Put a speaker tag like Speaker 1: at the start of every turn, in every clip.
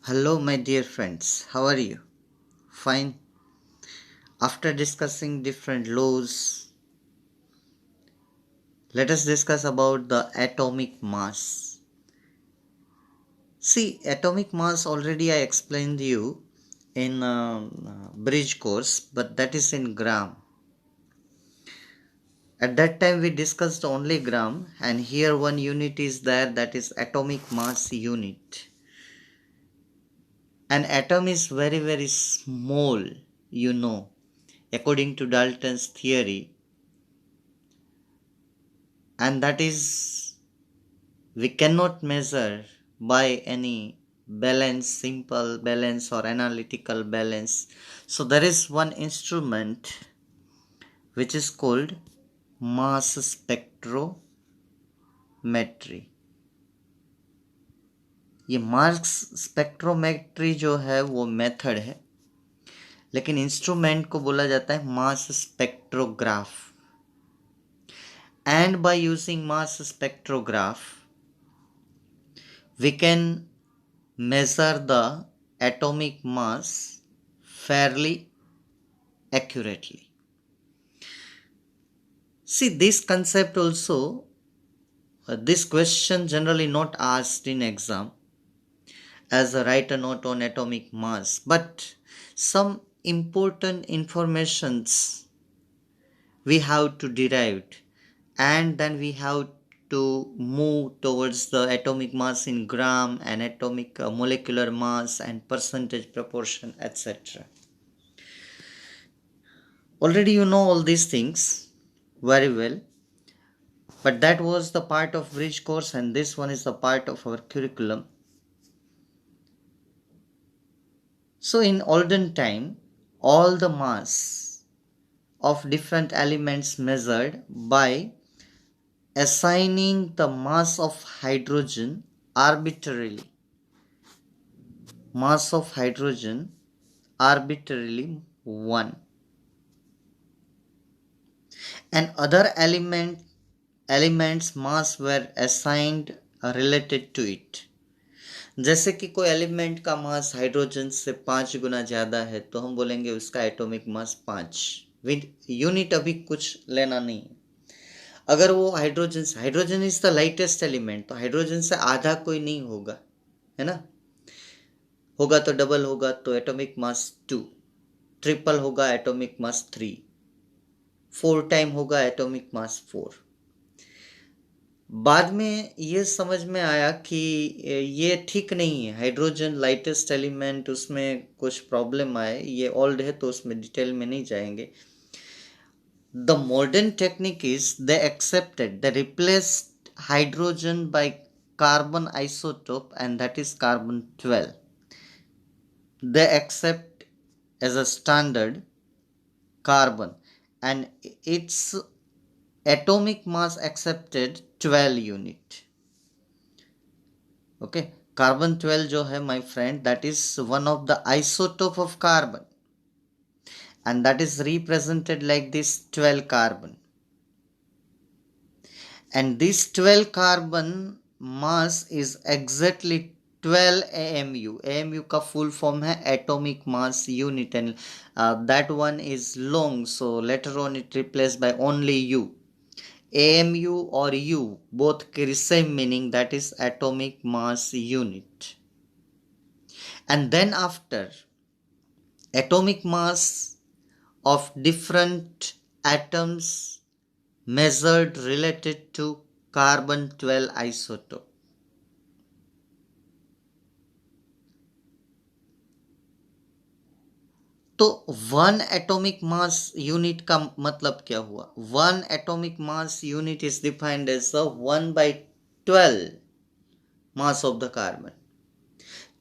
Speaker 1: Hello, my dear friends. How are you? Fine. After discussing different laws, let us discuss about the atomic mass. See, atomic mass already I explained you in bridge course, but that is in gram. At that time we discussed only gram, and here one unit is there, that is atomic mass unit. An atom is very small, according to Dalton's theory, and that is we cannot measure by any balance, simple balance or analytical balance. So there is one instrument which is called mass spectrometry. ये mass spectrometry जो है वो method है, लेकिन instrument को बोला जाता है mass spectrograph. And by using mass spectrograph we can measure the atomic mass fairly accurately. See, this concept also, this question generally not asked in exam as a write a note on atomic mass, but some important informations we have to derive, and then we have to move towards the atomic mass in gram and atomic molecular mass and percentage proportion, etc. Already you know all these things very well, but that was the part of bridge course, and this one is the part of our curriculum. So in olden time, all the mass of different elements measured by assigning the mass of hydrogen arbitrarily. Mass of hydrogen arbitrarily 1. And other elements mass were assigned related to it. जैसे कि कोई element का mass hydrogen से 5 गुना ज़्यादा है तो हम बोलेंगे उसका एटॉमिक मास 5 विद यूनिट अभी कुछ लेना नहीं है. अगर वो hydrogen is the lightest element, तो हाइड्रोजन से आधा कोई नहीं होगा, है ना. होगा तो डबल होगा तो एटॉमिक मास 2, ट्रिपल होगा एटॉमिक मास 3, 4 टाइम होगा एटॉमिक मास 4. बाद में ये समझ में आया कि ये ठीक नहीं है, हाइड्रोजन लाइटेस्ट एलिमेंट, उसमें कुछ प्रॉब्लम आए, ये ओल्ड है तो उसमें डिटेल में नहीं जाएंगे. The modern technique is they accepted, they replaced hydrogen by carbon isotope, and that is carbon 12. They accept as a standard carbon, and its atomic mass accepted 12 unit. Okay, carbon 12 जो है my friend, that is one of the isotope of carbon, and that is represented like this 12 carbon. And this 12 carbon mass is exactly 12 AMU. AMU का full form है atomic mass unit, and that one is long, so later on it replaced by only U. AMU or U both carry same meaning, that is atomic mass unit. And then after, atomic mass of different atoms measured related to carbon 12 isotope. तो 1 atomic mass unit का मतलब क्या हुआ? 1 atomic mass unit is defined as the 1/12 mass of the carbon.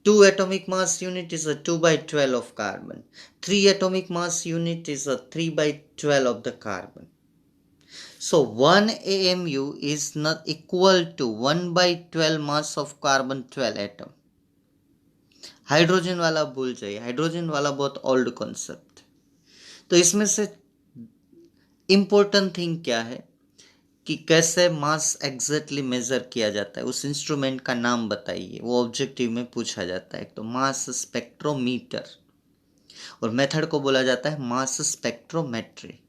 Speaker 1: 2 atomic mass unit is a 2/12 of carbon. 3 atomic mass unit is a 3/12 of the carbon. So 1 AMU is not equal to 1/12 mass of carbon 12 atom. Hydrogen वाला भूल जाइए, hydrogen वाला बहुत old concept. तो इसमें से important thing क्या है कि कैसे मास एग्जैक्टली मेजर किया जाता है, उस इंस्ट्रूमेंट का नाम बताइए, वो ऑब्जेक्टिव में पूछा जाता है। तो मास स्पेक्ट्रोमीटर, और मेथड को बोला जाता है mass spectrometry.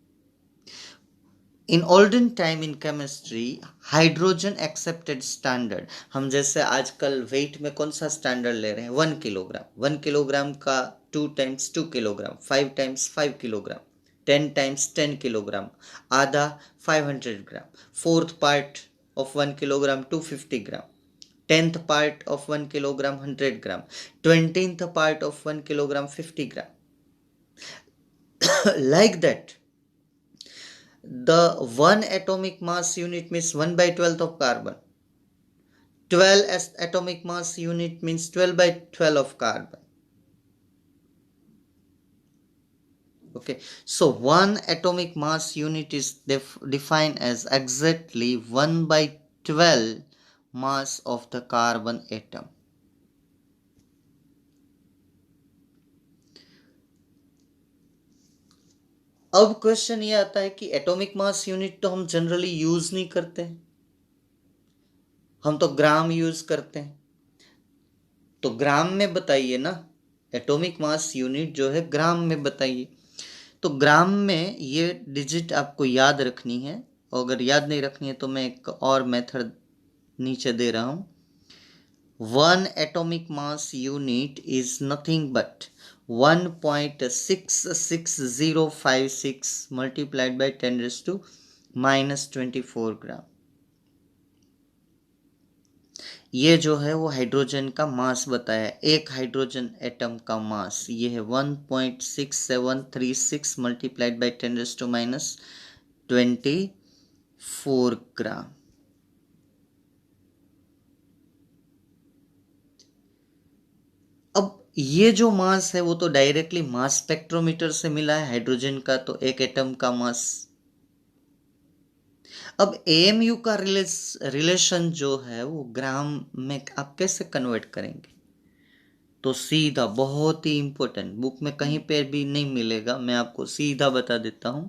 Speaker 1: In olden time in chemistry hydrogen accepted standard, हम जैसे आजकल वेट में कौन सा स्टैंडर्ड ले रहे हैं, 1 किलोग्राम, 1 किलोग्राम का 2 times 2 kilogram, 5 times 5 kilogram, 10 times 10 kilogram, आधा 500 gram, fourth part of 1 kilogram 250 gram, 10th part of 1 kilogram 100 gram, 20th part of 1 kilogram 50 gram, like that. The one atomic mass unit means 1/12 of carbon. 12 as atomic mass unit means 12/12 of carbon. Okay, so one atomic mass unit is defined as exactly 1/12 mass of the carbon atom. अब question ये आता है कि atomic mass unit तो हम generally use नहीं करते, हम तो ग्राम यूज करते हैं। तो ग्राम में बताइए ना, एटॉमिक मास यूनिट जो है ग्राम में बताइए। तो ग्राम में ये डिजिट आपको याद रखनी है, और अगर याद नहीं रखनी है तो मैं एक और मेथड नीचे दे रहा हूँ। 1 atomic mass unit is nothing but 1.66056 multiplied by 10 raised to -24 ग्राम। ये जो है वो हाइड्रोजन का मास बताया, एक हाइड्रोजन एटम का मास ये है 1.6736 मल्टीप्लाइड बाई 10 रेज़ टू -24 ग्राम। अब ये जो मास है वो तो डायरेक्टली मास स्पेक्ट्रोमीटर से मिला है हाइड्रोजन का, तो एक एटम का मास। अब एएमयू का रिलेशन जो है वो ग्राम में आप कैसे कन्वर्ट करेंगे? तो सीधा, बहुत ही इंपॉर्टेंट, बुक में कहीं पे भी नहीं मिलेगा, मैं आपको सीधा बता देता हूं,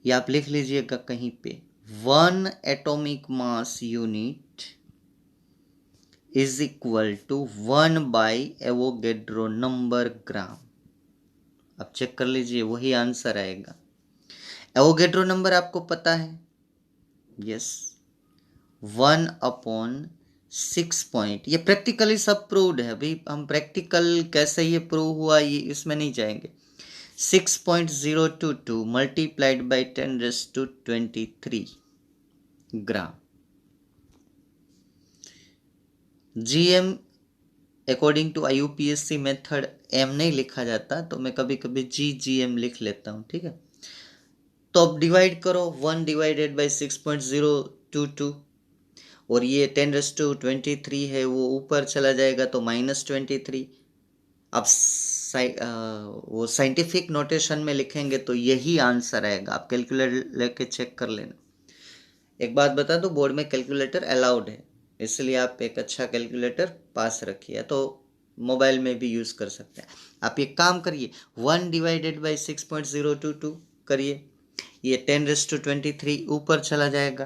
Speaker 1: ये आप लिख लीजिएगा कहीं पे। 1 atomic mass unit is equal to one by Avogadro number gram. आप चेक कर लीजिए, वही आंसर आएगा। एवोगेड्रो नंबर आपको पता है, यस, 1/6 पॉइंट। ये प्रैक्टिकली सब प्रूव्ड है, अभी हम प्रैक्टिकल कैसे ये प्रूव हुआ ये इसमें नहीं जाएंगे। 6.022 मल्टीप्लाइड बाई 10 रेज़ टू 23 ग्राम। GM according to IUPAC method M नहीं लिखा जाता, तो मैं कभी कभी GM लिख लेता हूँ, ठीक है। तो अब डिवाइड करो, 1 डिवाइडेड बाई 6.022, और ये 10 रेज़ टू 23 है, वो ऊपर चला जाएगा तो -23। अब वो साइंटिफिक नोटेशन में लिखेंगे तो यही आंसर आएगा। आप कैलकुलेटर लेके चेक कर लेना। एक बात बता दो, बोर्ड में कैलकुलेटर अलाउड है, इसलिए आप एक अच्छा कैलकुलेटर पास रखिए, तो मोबाइल में भी यूज़ कर सकते हैं। आप ये काम करिए, 1 डिवाइडेड बाई 6.022 करिए, ये 10 रेज़ टू 23 ऊपर चला जाएगा,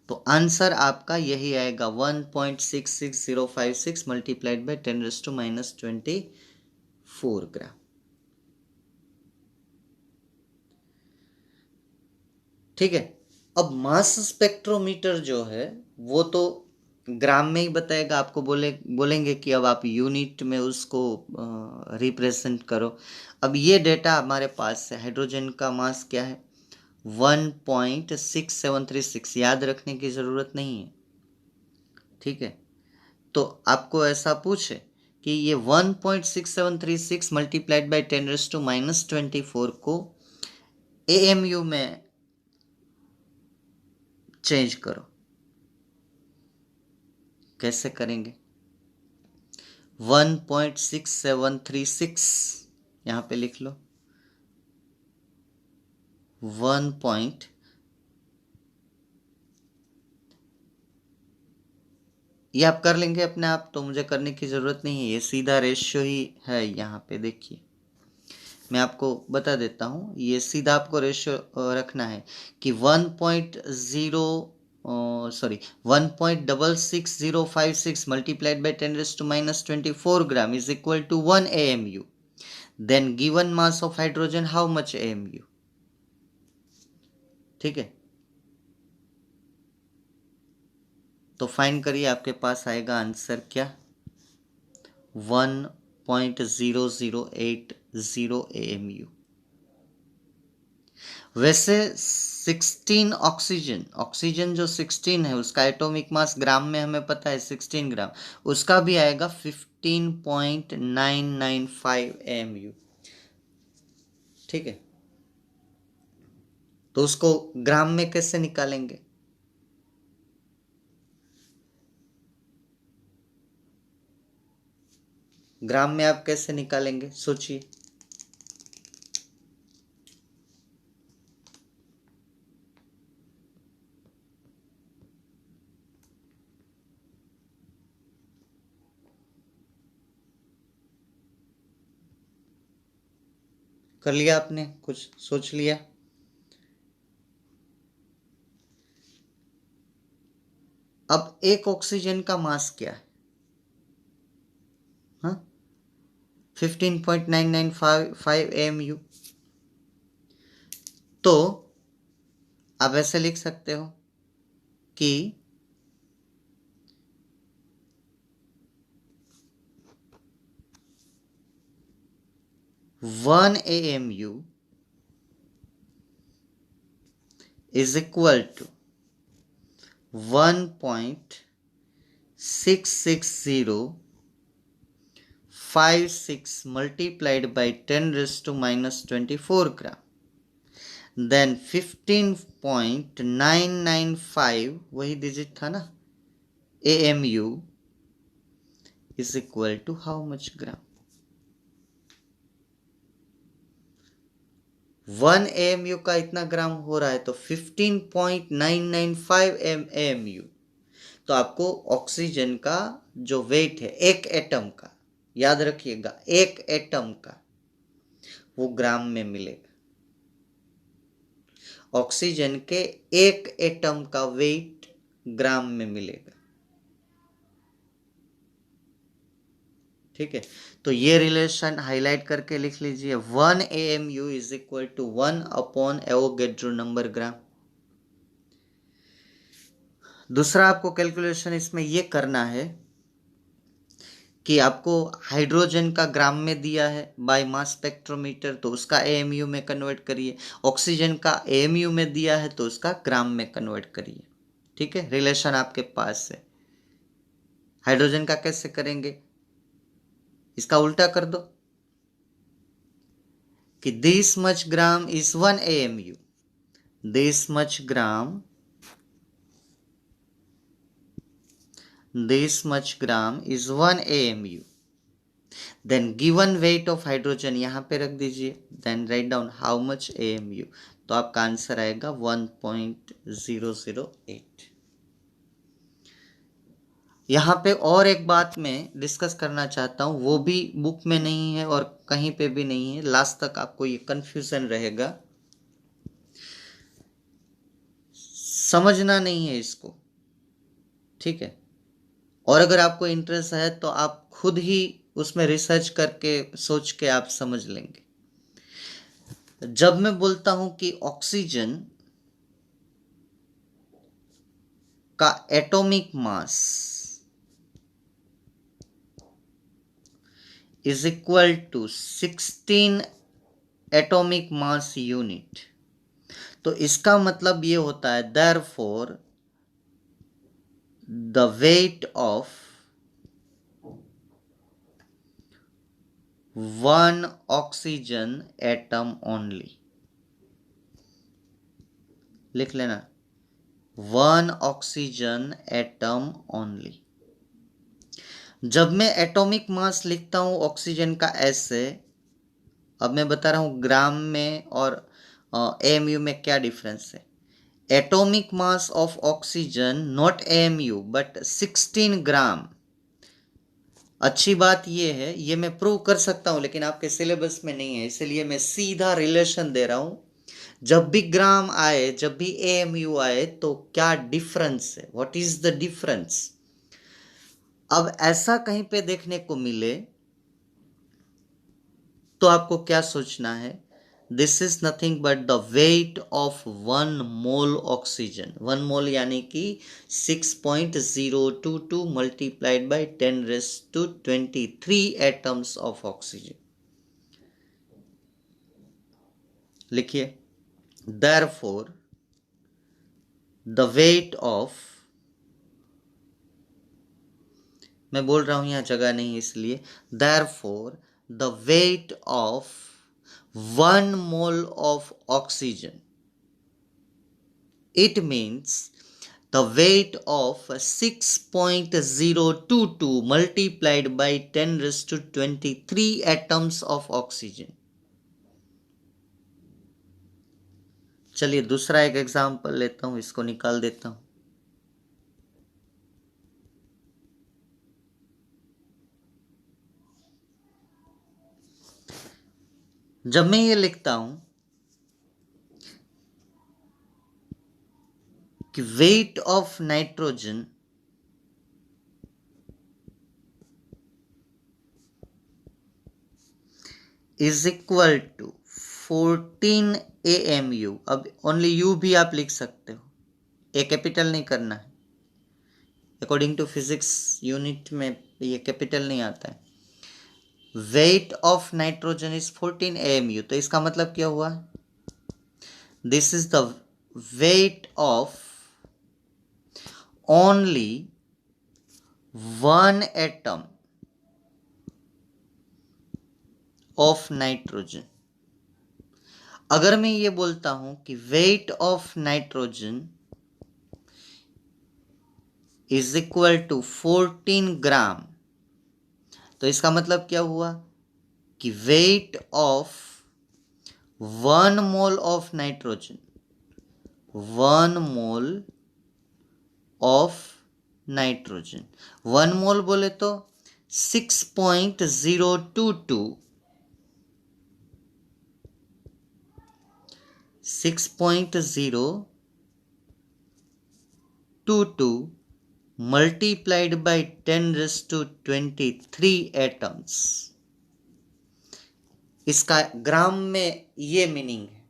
Speaker 1: तो आंसर आपका यही आएगा, 1.66056 मल्टीप्लाइड बाई 10 रेज़ टू -24 ग्राम। ठीक है। अब मास स्पेक्ट्रोमीटर जो है वो तो ग्राम में ही बताएगा, आपको बोलेंगे कि अब आप यूनिट में उसको रिप्रेजेंट करो। अब ये डेटा हमारे पास है, हाइड्रोजन का मास क्या है, 1.6736, याद रखने की ज़रूरत नहीं है, ठीक है। तो आपको ऐसा पूछे कि ये 1.6736 मल्टीप्लाइड बाई 10 रेज़ टू -24 को AMU में चेंज करो, कैसे करेंगे? 1.6736 यहाँ पे लिख लो, 1 पॉइंट, ये आप कर लेंगे अपने आप, तो मुझे करने की ज़रूरत नहीं है, ये सीधा रेशियो ही है। यहाँ पे देखिए मैं आपको बता देता हूँ, ये सीधा आपको रेशियो रखना है कि 1.666056 multiplied by 10⁻⁻⁴ gram is equal to 1 AMU. Then given mass of hydrogen how much AMU? ठीक है, तो फाइंड करिए, आपके पास आएगा आंसर क्या, 1.0080 AMU. वैसे 16 ऑक्सीजन जो 16 है उसका एटॉमिक मास ग्राम में हमें पता है 16 ग्राम, उसका भी आएगा 15.995 AMU. ठीक है, तो उसको ग्राम में कैसे निकालेंगे? ग्राम में आप कैसे निकालेंगे, सोचिए. कर लिया आपने, कुछ सोच लिया? अब एक ऑक्सीजन का मास क्या है? हाँ, 15.995 AMU. तो आप ऐसे लिख सकते हो कि 1 AMU is equal to 1.66056 multiplied by 10⁻⁻24 gram. Then 15.995 वही डिजिट था ना, AMU is equal to how much gram? 1 AMU का इतना ग्राम हो रहा है तो 15.995 AMU. तो आपको ऑक्सीजन का जो वेट है एक एटम का, याद रखिएगा एक एटम का, वो ग्राम में मिलेगा. ऑक्सीजन के एक एटम का वेट ग्राम में मिलेगा. ठीक है, तो ये रिलेशन हाईलाइट करके लिख लीजिए, 1 AMU is equal to 1 upon Avogadro number gram. दूसरा आपको कैलकुलेशन इसमें ये करना है कि आपको हाइड्रोजन का ग्राम में दिया है बाय मास स्पेक्ट्रोमीटर, तो उसका AMU में कन्वर्ट करिए. ऑक्सीजन का AMU में दिया है तो उसका ग्राम में कन्वर्ट करिए. ठीक है, रिलेशन आपके पास है. हाइड्रोजन का कैसे करेंगे, इसका उल्टा कर दो कि this much gram is 1 AMU, this much gram is 1 AMU. Then given weight of hydrogen यहां पे रख दीजिए, then write down how much AMU. तो आपका आंसर आएगा 1.008. यहाँ पे और एक बात मैं डिस्कस करना चाहता हूँ, वो भी बुक में नहीं है और कहीं पे भी नहीं है, लास्ट तक आपको ये कंफ्यूजन रहेगा, समझना नहीं है इसको. ठीक है, और अगर आपको इंटरेस्ट है तो आप खुद ही उसमें रिसर्च करके सोच के आप समझ लेंगे. जब मैं बोलता हूं कि ऑक्सीजन का atomic mass is equal to 16 atomic mass unit, तो इसका मतलब ये होता है therefore the weight of 1 oxygen atom only. लिख लेना, 1 ऑक्सीजन एटम ओनली. जब मैं एटॉमिक मास लिखता हूं ऑक्सीजन का ऐसे, अब मैं बता रहा हूं ग्राम में और AMU में क्या डिफरेंस है. Atomic mass of oxygen not AMU but 16 ग्राम अच्छी बात ये है, ये मैं प्रूव कर सकता हूं लेकिन आपके सिलेबस में नहीं है, इसलिए मैं सीधा रिलेशन दे रहा हूं। जब भी ग्राम आए, जब भी एएमयू आए, तो क्या डिफरेंस है, व्हाट इज द डिफरेंस। अब ऐसा कहीं पे देखने को मिले तो आपको क्या सोचना है, this is nothing but the weight of 1 mole oxygen. 1 मोल यानी कि 6.022 multiplied by 10⁻23 atoms of oxygen. लिखिए, देयरफॉर द वेट ऑफ, मैं बोल रहा हूं यहां जगह नहीं इसलिए, therefore the weight of 1 mole of oxygen, it means the weight of 6.022 multiplied by 10⁻23 atoms of oxygen। चलिए दूसरा एक एग्जांपल लेता हूं, इसको निकाल देता हूं। जब मैं ये लिखता हूं कि weight of nitrogen is equal to 14 AMU, अब ओनली यू भी आप लिख सकते हो, ए कैपिटल नहीं करना है, अकॉर्डिंग टू फिजिक्स यूनिट में ये कैपिटल नहीं आता है। Weight of nitrogen is 14 AMU, तो इसका मतलब क्या हुआ, this is the weight of only 1 atom of nitrogen. अगर मैं ये बोलता हूं कि weight of nitrogen is equal to 14 gram, तो इसका मतलब क्या हुआ कि weight of 1 mole of nitrogen, 1 mole of nitrogen, 1 mole बोले तो 6.022, 6.022 मल्टीप्लाइड बाई 10⁻23 एटम्स। इसका ग्राम में ये मीनिंग है।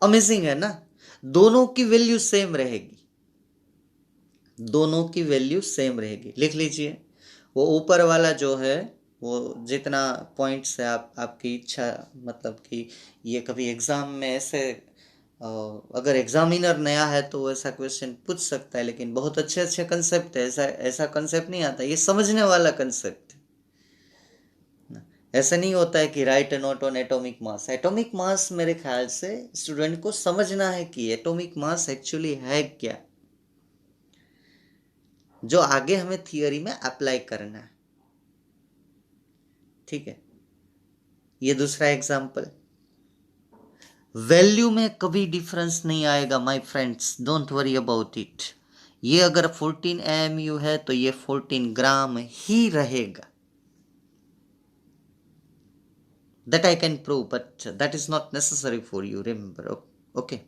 Speaker 1: अमेजिंग है ना, दोनों की वैल्यू सेम रहेगी, दोनों की वैल्यू सेम रहेगी। लिख लीजिए, वो ऊपर वाला जो है वो जितना पॉइंट्स है, आपकी इच्छा, मतलब कि ये कभी एग्जाम में ऐसे अगर एग्जामिनर नया है तो ऐसा क्वेश्चन पूछ सकता है, लेकिन बहुत अच्छे अच्छे कंसेप्ट है, ऐसा ऐसा कंसेप्ट नहीं आता, ये समझने वाला कंसेप्ट है। ऐसा नहीं होता है कि right note on atomic mass. Atomic mass मेरे ख्याल से स्टूडेंट को समझना है कि एटॉमिक मास एक्चुअली है क्या, जो आगे हमें थियोरी में अप्लाई करना है। ठीक है, ये दूसरा एग्जांपल, वैल्यू में कभी डिफरेंस नहीं आएगा my friends, don't worry about it. ये अगर 14 AMU है तो ये 14 ग्राम ही रहेगा। That I can prove, but that is not necessary for you, remember. Okay,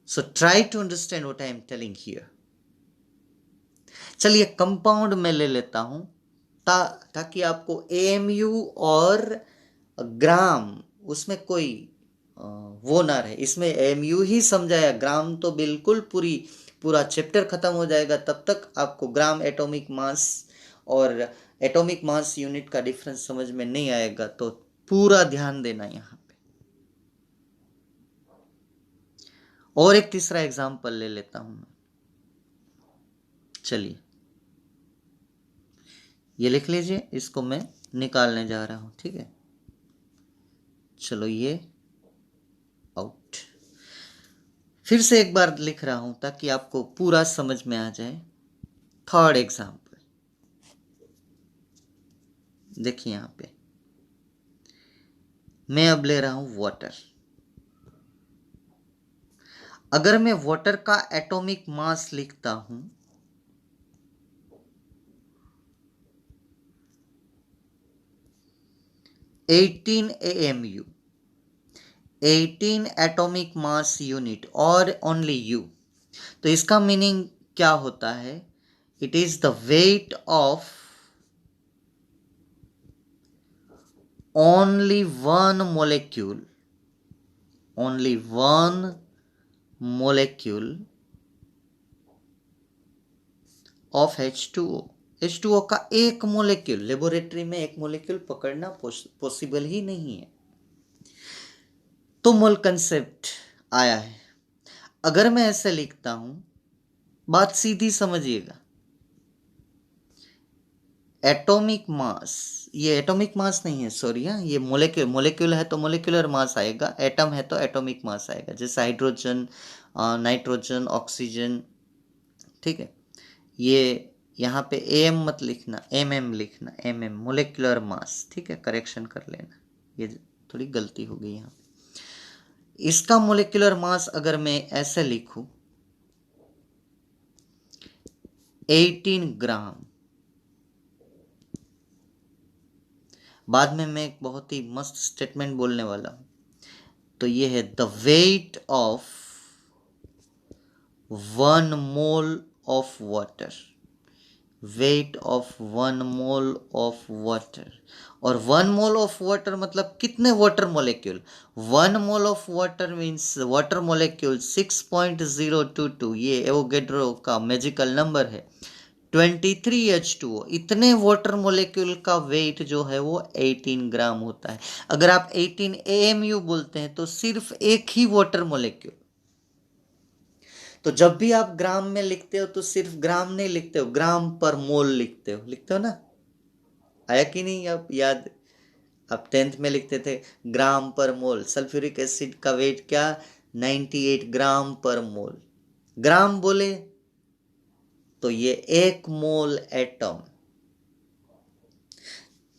Speaker 1: so try to understand what I am telling here. चलिए कंपाउंड में ले लेता हूं, ताकि आपको AMU और ग्राम उसमें कोई वो ना रहे, इसमें AMU ही समझाया, ग्राम तो बिल्कुल पूरा चैप्टर खत्म हो जाएगा, तब तक आपको ग्राम एटॉमिक मास और एटॉमिक मास यूनिट का डिफरेंस समझ में नहीं आएगा, तो पूरा ध्यान देना यहां पे। और एक तीसरा एग्जांपल ले लेता हूं मैं, चलिए ये लिख लीजिए, इसको मैं निकालने जा रहा हूं, ठीक है। चलो ये आउट, फिर से एक बार लिख रहा हूं ताकि आपको पूरा समझ में आ जाए। थर्ड एग्जांपल देखिए, यहां पे मैं अब ले रहा हूं वाटर। अगर मैं वाटर का एटॉमिक मास लिखता हूं 18 AMU, 18 एटॉमिक मास यूनिट और ओनली U। तो इसका मीनिंग क्या होता है? It is the weight of only one molecule, only one molecule of H2O। H2O का एक मोलेक्यूल, लेबोरेटरी में एक मोलेक्यूल पकड़ना पॉसिबल ही नहीं है। तो मोल कंसेप्ट आया है। अगर मैं ऐसे लिखता हूं, बात सीधी समझिएगा, एटॉमिक मास, ये एटॉमिक मास नहीं है, सॉरी, ये मोलेक्यूल, मोलेक्यूल है तो मोलेक्यूलर मास आएगा, एटम है तो एटॉमिक मास आएगा, जैसे हाइड्रोजन, नाइट्रोजन, ऑक्सीजन, ठीक है। ये यहाँ पे एम मत लिखना, एम लिखना, एम मोलेक्युलर मास, ठीक है, करेक्शन कर लेना, ये थोड़ी गलती हो गई यहाँ। इसका मोलेक्युलर मास अगर मैं ऐसे लिखूं 18 ग्राम, बाद में मैं एक बहुत ही मस्त स्टेटमेंट बोलने वाला हूं, तो ये है the weight of 1 mole of water, wait of 1 mole of water. और 1 मोल ऑफ वाटर मतलब कितने water molecule? 1 mole of water means water molecule 6.022, ये एवोगैड्रो का मैजिकल नंबर है। 23H2O, इतने वाटर मोलेक्यूल का वेट जो है वो 18 ग्राम होता है। अगर आप 18 AMU बोलते हैं तो सिर्फ एक ही वाटर मोलेक्यूल। तो जब भी आप ग्राम में लिखते हो तो सिर्फ ग्राम नहीं लिखते हो, ग्राम पर मोल लिखते हो ना? आया कि नहीं आप याद? आप 10th में लिखते थे ग्राम पर मोल। सल्फ्यूरिक एसिड का वेट क्या? 98 ग्राम पर मोल। ग्राम बोले तो ये 1 मोल एटम।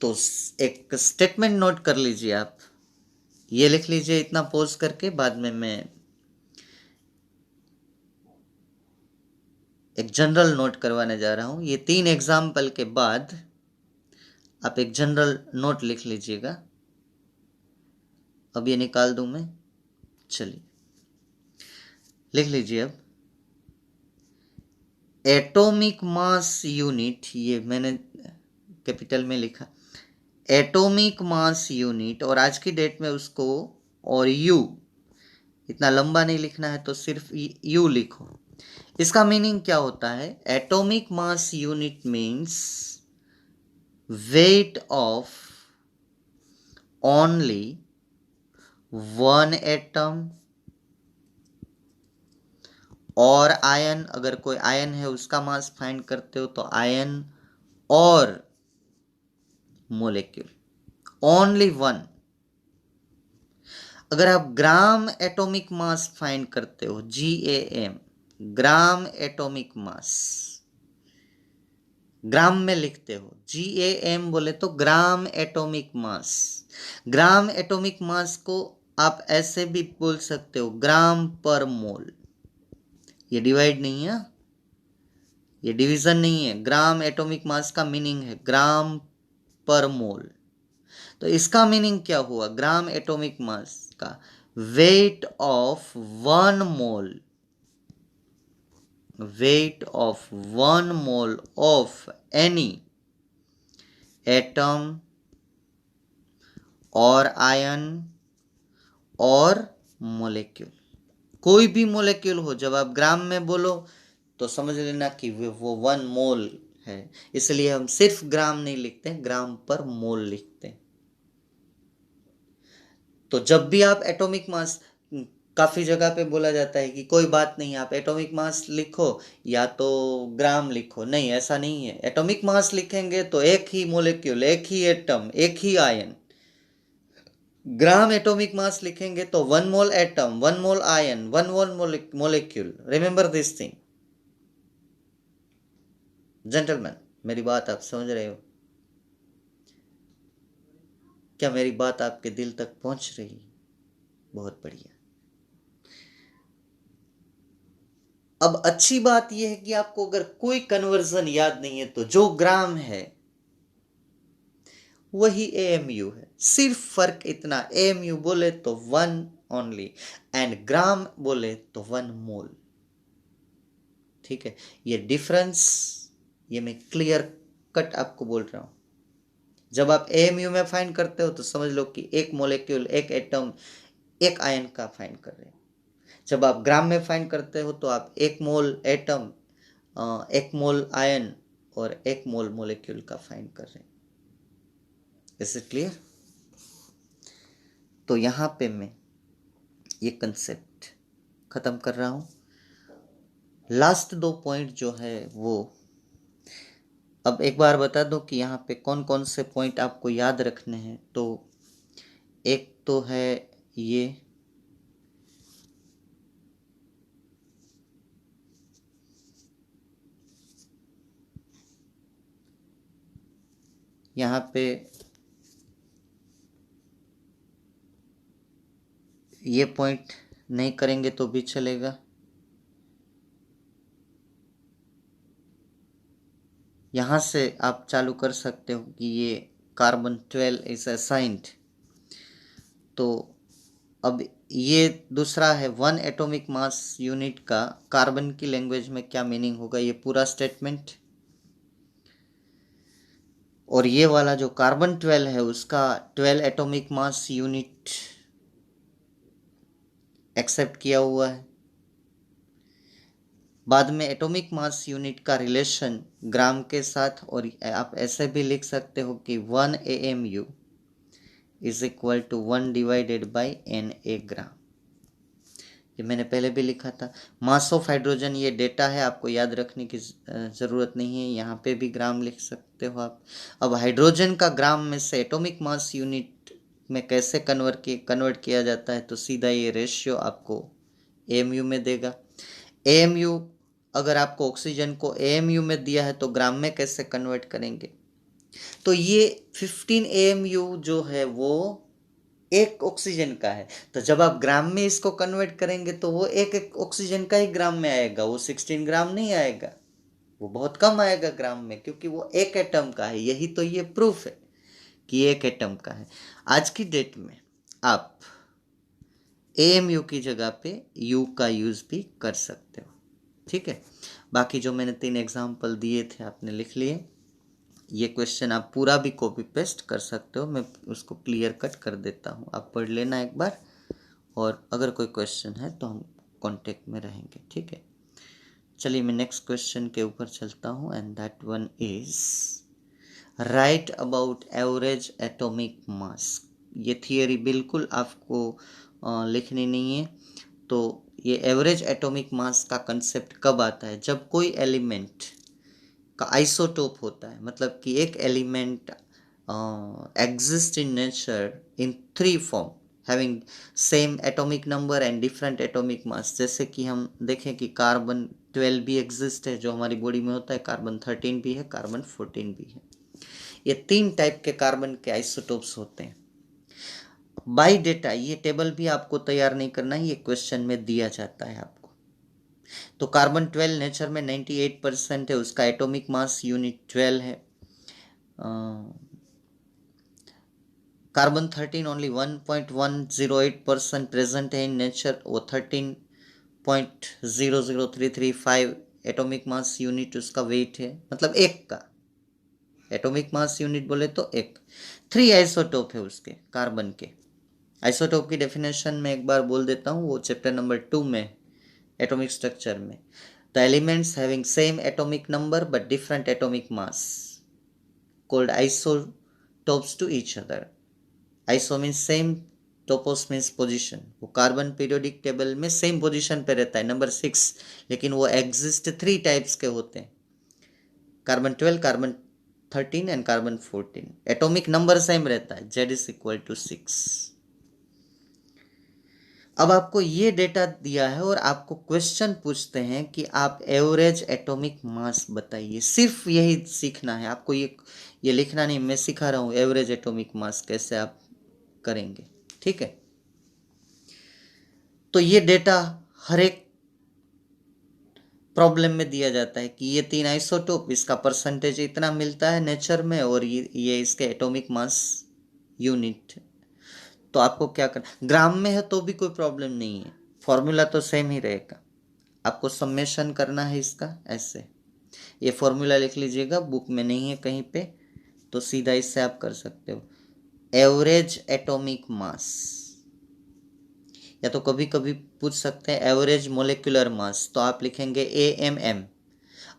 Speaker 1: तो एक स्टेटमेंट नोट कर लीजिए आप, ये लिख लीजिए इतना पोज करके, बाद में मैं एक जनरल नोट करवाने जा रहा हूं। ये 3 एग्जाम्पल के बाद आप एक जनरल नोट लिख लीजिएगा। अब ये निकाल दूं मैं, चलिए लिख लीजिए। अब एटॉमिक मास यूनिट, ये मैंने कैपिटल में लिखा, एटॉमिक मास यूनिट, और आज की डेट में उसको, और यू, इतना लंबा नहीं लिखना है तो सिर्फ यू लिखो। इसका मीनिंग क्या होता है? Atomic mass unit means wait of only 1 atom और आयन, अगर कोई आयन है उसका मास फाइंड करते हो तो आयन और मोलेक्यूल, ओनली 1। अगर आप ग्राम एटॉमिक मास फाइंड करते हो, GAM, ग्राम एटॉमिक मास, ग्राम में लिखते हो, GAM बोले तो gram atomic mass. Gram atomic mass को आप ऐसे भी बोल सकते हो, ग्राम पर मोल। ये डिवाइड नहीं है, ये डिवीजन नहीं है। ग्राम एटॉमिक मास का मीनिंग है ग्राम पर मोल। तो इसका मीनिंग क्या हुआ? ग्राम एटॉमिक मास का wait of 1 mole, weight of 1 mole of any atom और आयन और मोलेक्यूल, कोई भी मोलेक्यूल हो, जब आप ग्राम में बोलो तो समझ लेना कि वो 1 मोल है। इसलिए हम सिर्फ ग्राम नहीं लिखते, ग्राम पर मोल लिखते हैं। तो जब भी आप एटॉमिक मास, काफी जगह पे बोला जाता है कि कोई बात नहीं, आप एटॉमिक मास लिखो या तो ग्राम लिखो, नहीं, ऐसा नहीं है। एटॉमिक मास लिखेंगे तो एक ही मोलेक्यूल, एक ही एटम, एक ही आयन। ग्राम एटॉमिक मास लिखेंगे तो 1 मोल atom, 1 mole ion, 1 mole molecule. Remember this thing gentleman. मेरी बात आप समझ रहे हो क्या? मेरी बात आपके दिल तक पहुंच रही? बहुत बढ़िया। अब अच्छी बात यह है कि आपको अगर कोई कन्वर्जन याद नहीं है तो जो ग्राम है वही AMU है। सिर्फ फर्क इतना, एएमयू बोले तो 1 ओनली एंड ग्राम बोले तो 1 मोल। ठीक है, ये डिफरेंस ये मैं क्लियर कट आपको बोल रहा हूं। जब आप एएमयू में फाइंड करते हो तो समझ लो कि एक मोलेक्यूल, एक एटम, एक आयन का फाइंड कर रहे हैं। जब आप ग्राम में फाइंड करते हो तो आप एक मोल एटम, एक मोल आयन और एक मोल मोलेक्यूल का फाइंड कर रहे हैं। Is it clear? तो यहां पे मैं ये कंसेप्ट खत्म कर रहा हूं। लास्ट 2 पॉइंट जो है वो अब एक बार बता दो कि यहाँ पे कौन कौन से पॉइंट आपको याद रखने हैं। तो एक तो है ये, यहाँ पे ये पॉइंट नहीं करेंगे तो भी चलेगा। यहाँ से आप चालू कर सकते हो कि ये कार्बन 12 इज असाइंड। तो अब ये दूसरा है 1 एटॉमिक मास यूनिट का कार्बन की लैंग्वेज में क्या मीनिंग होगा, ये पूरा स्टेटमेंट। और ये वाला जो कार्बन 12 है उसका 12 एटॉमिक मास यूनिट एक्सेप्ट किया हुआ है। बाद में एटॉमिक मास यूनिट का रिलेशन ग्राम के साथ, और आप ऐसे भी लिख सकते हो कि 1 AMU is equal to 1 divided by Na gram. ये मैंने पहले भी लिखा था। मास ऑफ हाइड्रोजन ये डेटा है, आपको याद रखने की ज़रूरत नहीं है, यहाँ पे भी ग्राम लिख सकते हो आप। अब हाइड्रोजन का ग्राम में से एटॉमिक मास यूनिट में कैसे कन्वर्ट किया जाता है, तो सीधा ये रेशियो आपको AMU में देगा। AMU अगर आपको ऑक्सीजन को AMU में दिया है तो ग्राम में कैसे कन्वर्ट करेंगे। तो ये 15 AMU जो है वो एक ऑक्सीजन का है। तो जब आप ग्राम में इसको कन्वर्ट करेंगे तो वो एक ऑक्सीजन का ही ग्राम में आएगा, वो 16 ग्राम नहीं आएगा, वो बहुत कम आएगा ग्राम में, क्योंकि वो एक एटम का है। यही तो ये प्रूफ है कि एक एटम का है। आज की डेट में आप AMU की जगह पे U का यूज भी कर सकते हो। ठीक है, बाकी जो मैंने 3 एग्जाम्पल दिए थे आपने लिख लिए। ये क्वेश्चन आप पूरा भी कॉपी पेस्ट कर सकते हो, मैं उसको क्लियर कट कर देता हूँ, आप पढ़ लेना एक बार। और अगर कोई क्वेश्चन है तो हम कांटेक्ट में रहेंगे। ठीक है, चलिए मैं नेक्स्ट क्वेश्चन के ऊपर चलता हूँ, and that one is right about average atomic मास। ये थियरी बिल्कुल आपको लिखनी नहीं है। तो ये एवरेज एटॉमिक मास का कंसेप्ट कब आता है, जब कोई एलिमेंट का आइसोटोप होता है, मतलब कि एक element exist in nature in 3 form having same atomic number and different atomic मास। जैसे कि हम देखें कि कार्बन 12 भी एग्जिस्ट है जो हमारी बॉडी में होता है, कार्बन 13 भी है, कार्बन 14 भी है। ये 3 टाइप के कार्बन के आइसोटोप्स होते हैं। बाय डेटा, ये टेबल भी आपको तैयार नहीं करना है, ये क्वेश्चन में दिया जाता है आपको। तो कार्बन 12 नेचर में 98% है, उसका एटॉमिक मास यूनिट 12 है। कार्बन 13 ओनली 1.108% प्रेजेंट है इन नेचर, वो 13.00335 एटॉमिक मास यूनिट उसका वेट है, मतलब एक का एटॉमिक मास यूनिट बोले तो एक। 3 आइसोटोप है उसके कार्बन के। आइसोटोप की डेफिनेशन में एक बार बोल देता हूँ, वो चैप्टर नंबर 2 में एटॉमिक स्ट्रक्चर में। The elements having same atomic number but different atomic mass called isotopes to each other. Iso means same, topos means position. वो कार्बन पीरियोडिक टेबल में सेम पोजीशन पे रहता है, नंबर 6, लेकिन वो exist 3 types के होते हैं, carbon 12, carbon 13 and carbon 14। Atomic number same रहता है, Z इज इक्वल टू 6। अब आपको ये डेटा दिया है और आपको क्वेश्चन पूछते हैं कि आप एवरेज एटॉमिक मास बताइए। सिर्फ यही सीखना है आपको, ये लिखना नहीं, मैं सिखा रहा हूँ एवरेज एटॉमिक मास कैसे आप करेंगे। ठीक है, तो ये डेटा हर एक प्रॉब्लम में दिया जाता है कि ये 3 आइसोटोप, इसका परसेंटेज इतना मिलता है नेचर में, और ये इसके एटॉमिक मास यूनिट। तो आपको क्या करना, ग्राम में है तो भी कोई प्रॉब्लम नहीं है, फॉर्मूला तो सेम ही रहेगा। आपको समेशन करना है इसका ऐसे, ये फॉर्मूला लिख लीजिएगा, बुक में नहीं है कहीं पे, तो सीधा इससे आप कर सकते हो। एवरेज एटॉमिक मास, या तो कभी कभी पूछ सकते हैं एवरेज मोलिकुलर मास, तो आप लिखेंगे AMM।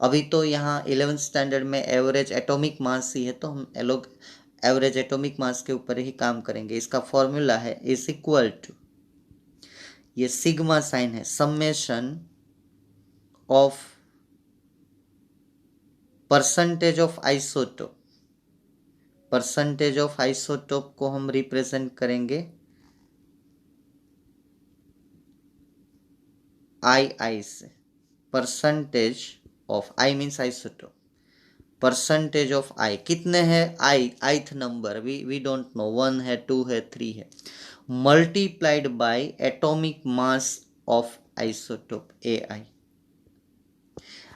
Speaker 1: अभी तो यहाँ 11th स्टैंडर्ड में एवरेज एटॉमिक मास ही है, तो हम लोग एवरेज एटॉमिक मास के ऊपर ही काम करेंगे। इसका फॉर्मूला है इज इक्वल टू, ये सिग्मा साइन है, summation of percentage of isotope. Percentage of isotope को हम रिप्रेजेंट करेंगे आई से। Percentage of I means isotope, percentage of I कितने हैं, ith number, we don't know, 1 है, 2 है, 3 है, multiplied by atomic mass of isotope AI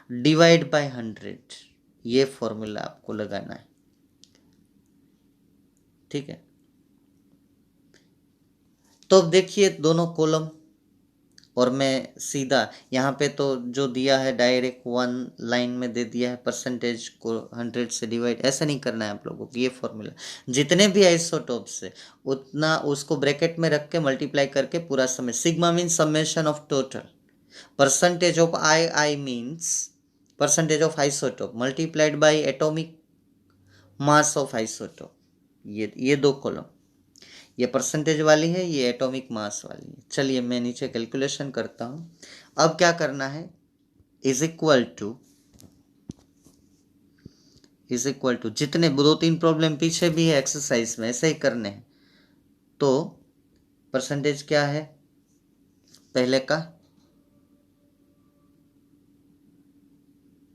Speaker 1: divide by 100। ये फॉर्मूला आपको लगाना है, ठीक है। तो अब देखिए दोनों कॉलम, और मैं सीधा यहाँ पे तो जो दिया है डायरेक्ट 1 लाइन में दे दिया है, परसेंटेज को 100 से डिवाइड, ऐसा नहीं करना है आप लोगों को। ये फॉर्मूला जितने भी आइसोटोप्स है उतना उसको ब्रैकेट में रख के मल्टीप्लाई करके पूरा समय, sigma means summation of total, percentage of I means percentage of isotope multiplied by atomic mass of isotope. ये दो कॉलम, ये परसेंटेज वाली है, ये एटॉमिक मास वाली है। चलिए मैं नीचे कैलकुलेशन करता हूँ। अब क्या करना है, इज इक्वल टू जितने 2-3 प्रॉब्लम पीछे भी है एक्सरसाइज में ऐसे ही करने हैं। तो परसेंटेज क्या है पहले का,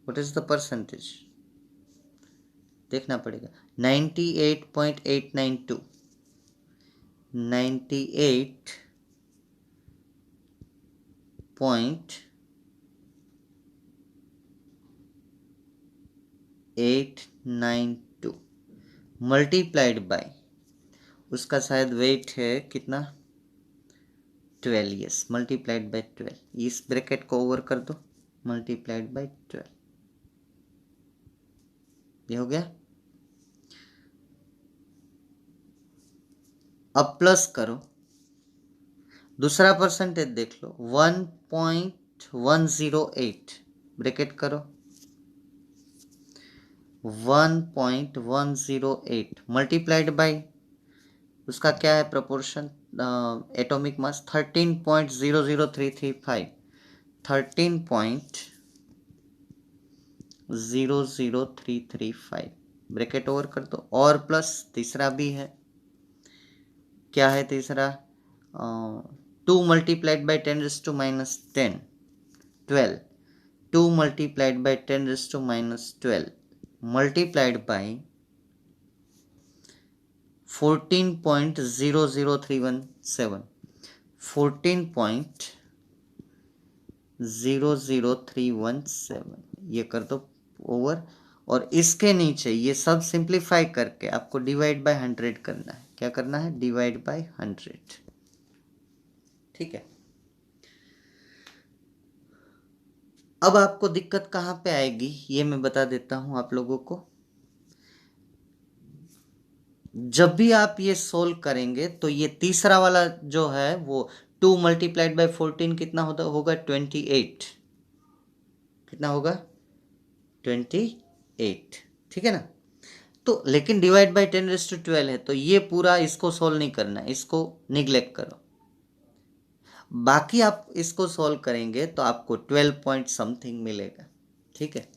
Speaker 1: व्हाट इज द परसेंटेज देखना पड़ेगा, 98.892, 98.892 मल्टीप्लाइड बाय, उसका शायद वेट है कितना, 12, यस, मल्टीप्लाइड बाय 12, इस ब्रैकेट को ओवर कर दो, मल्टीप्लाइड बाय 12, ये हो गया। अब प्लस करो, दूसरा परसेंटेज देख लो, 1.108, ब्रैकेट करो, 1.108 मल्टीप्लाइड बाय, उसका क्या है proportion, atomic mass 13.00335, 13.00335 bracket over कर दो, और प्लस तीसरा भी है, क्या है तीसरा, 2 multiplied by 10⁻⁻10 12, 2 multiplied by 10⁻⁻12 multiplied by 14.00317, 14.00317 ये कर दो ओवर, और इसके नीचे ये सब सिंप्लीफाई करके आपको डिवाइड बाय 100 करना है। क्या करना है, डिवाइड बाय 100, ठीक है। अब आपको दिक्कत कहाँ पे आएगी ये मैं बता देता हूं आप लोगों को। जब भी आप ये सोल्व करेंगे तो ये तीसरा वाला जो है वो 2 मल्टीप्लाइड बाय 14 कितना होगा 28, कितना होगा 28, ठीक है ना। तो लेकिन डिवाइड बाय 10⁻12 है, तो ये पूरा इसको सोल्व नहीं करना है, इसको निग्लेक्ट करो। बाकी आप इसको सॉल्व करेंगे तो आपको 12 पॉइंट समथिंग मिलेगा, ठीक है।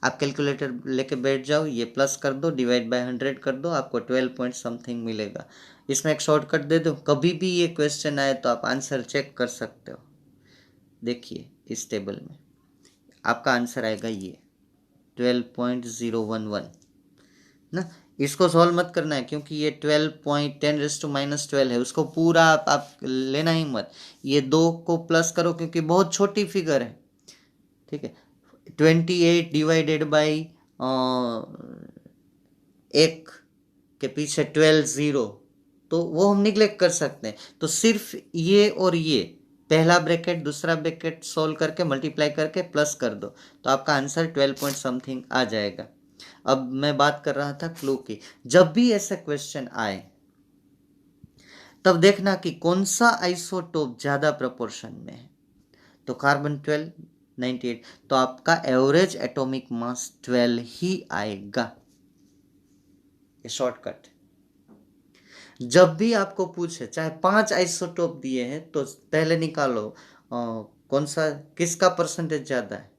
Speaker 1: आप कैलकुलेटर लेके बैठ जाओ, ये प्लस कर दो, डिवाइड बाय 100 कर दो, आपको 12 पॉइंट समथिंग मिलेगा। इसमें एक शॉर्टकट दे दो, कभी भी ये क्वेश्चन आए तो आप आंसर चेक कर सकते हो। देखिए इस टेबल में आपका आंसर आएगा ये 12.011 ना। इसको सॉल्व मत करना है क्योंकि ये 12.10⁻⁻12 है, उसको पूरा आप लेना ही मत। ये 2 को प्लस करो क्योंकि बहुत छोटी फिगर है, ठीक है। 28 डिवाइडेड बाई 1 के पीछे 12 जीरो, तो वो हम निग्लेक्ट कर सकते हैं। तो सिर्फ ये और ये, पहला ब्रैकेट दूसरा ब्रैकेट सोल्व करके मल्टीप्लाई करके प्लस कर दो, तो आपका आंसर 12 पॉइंट समथिंग आ जाएगा। अब मैं बात कर रहा था क्लू की। जब भी ऐसा क्वेश्चन आए तब देखना कि कौन सा आइसोटोप ज्यादा प्रोपोर्शन में है। तो कार्बन 12 98, तो आपका एवरेज एटॉमिक मास 12 ही आएगा। ये शॉर्टकट। जब भी आपको पूछे, चाहे 5 आइसोटोप दिए हैं, तो पहले निकालो कौन सा, किसका परसेंटेज ज्यादा है।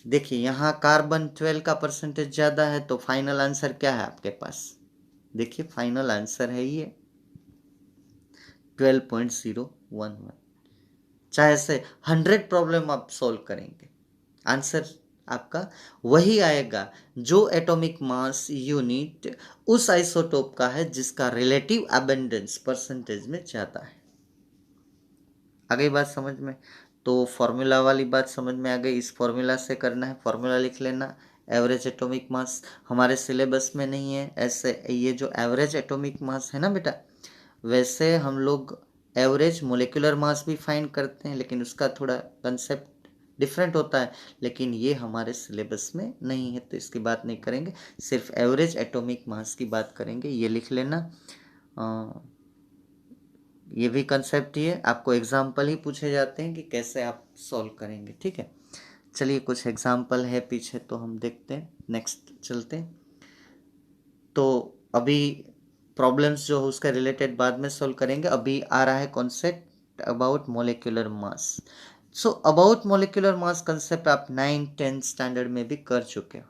Speaker 1: देखिए यहाँ कार्बन 12 का परसेंटेज ज्यादा है, तो फाइनल आंसर क्या है आपके पास। देखिए फाइनल आंसर है ये 12.011। चाहे से 100 प्रॉब्लम आप सॉल्व करेंगे, आंसर आपका वही आएगा जो एटॉमिक मास यूनिट उस आइसोटोप का है जिसका रिलेटिव अबेंडेंस परसेंटेज में ज्यादा है। आ गई बात समझ में। तो फॉर्मूला वाली बात समझ में आ गई। इस फॉर्मूला से करना है, फॉर्मूला लिख लेना। एवरेज एटॉमिक मास हमारे सिलेबस में नहीं है। ऐसे ये जो एवरेज एटॉमिक मास है ना बेटा, वैसे हम लोग एवरेज मोलिकुलर मास भी फाइंड करते हैं, लेकिन उसका थोड़ा कंसेप्ट डिफरेंट होता है। लेकिन ये हमारे सिलेबस में नहीं है, तो इसकी बात नहीं करेंगे। सिर्फ एवरेज एटॉमिक मास की बात करेंगे। ये लिख लेना। ये भी कंसेप्ट ही है, आपको एग्जाम्पल ही पूछे जाते हैं कि कैसे आप सॉल्व करेंगे। ठीक है, चलिए कुछ एग्जाम्पल है पीछे, तो हम देखते हैं। नेक्स्ट चलते हैं। तो अभी प्रॉब्लम्स जो है उसका रिलेटेड बाद में सॉल्व करेंगे। अभी आ रहा है concept about molecular mass. So about molecular mass concept आप 9-10 स्टैंडर्ड में भी कर चुके हो।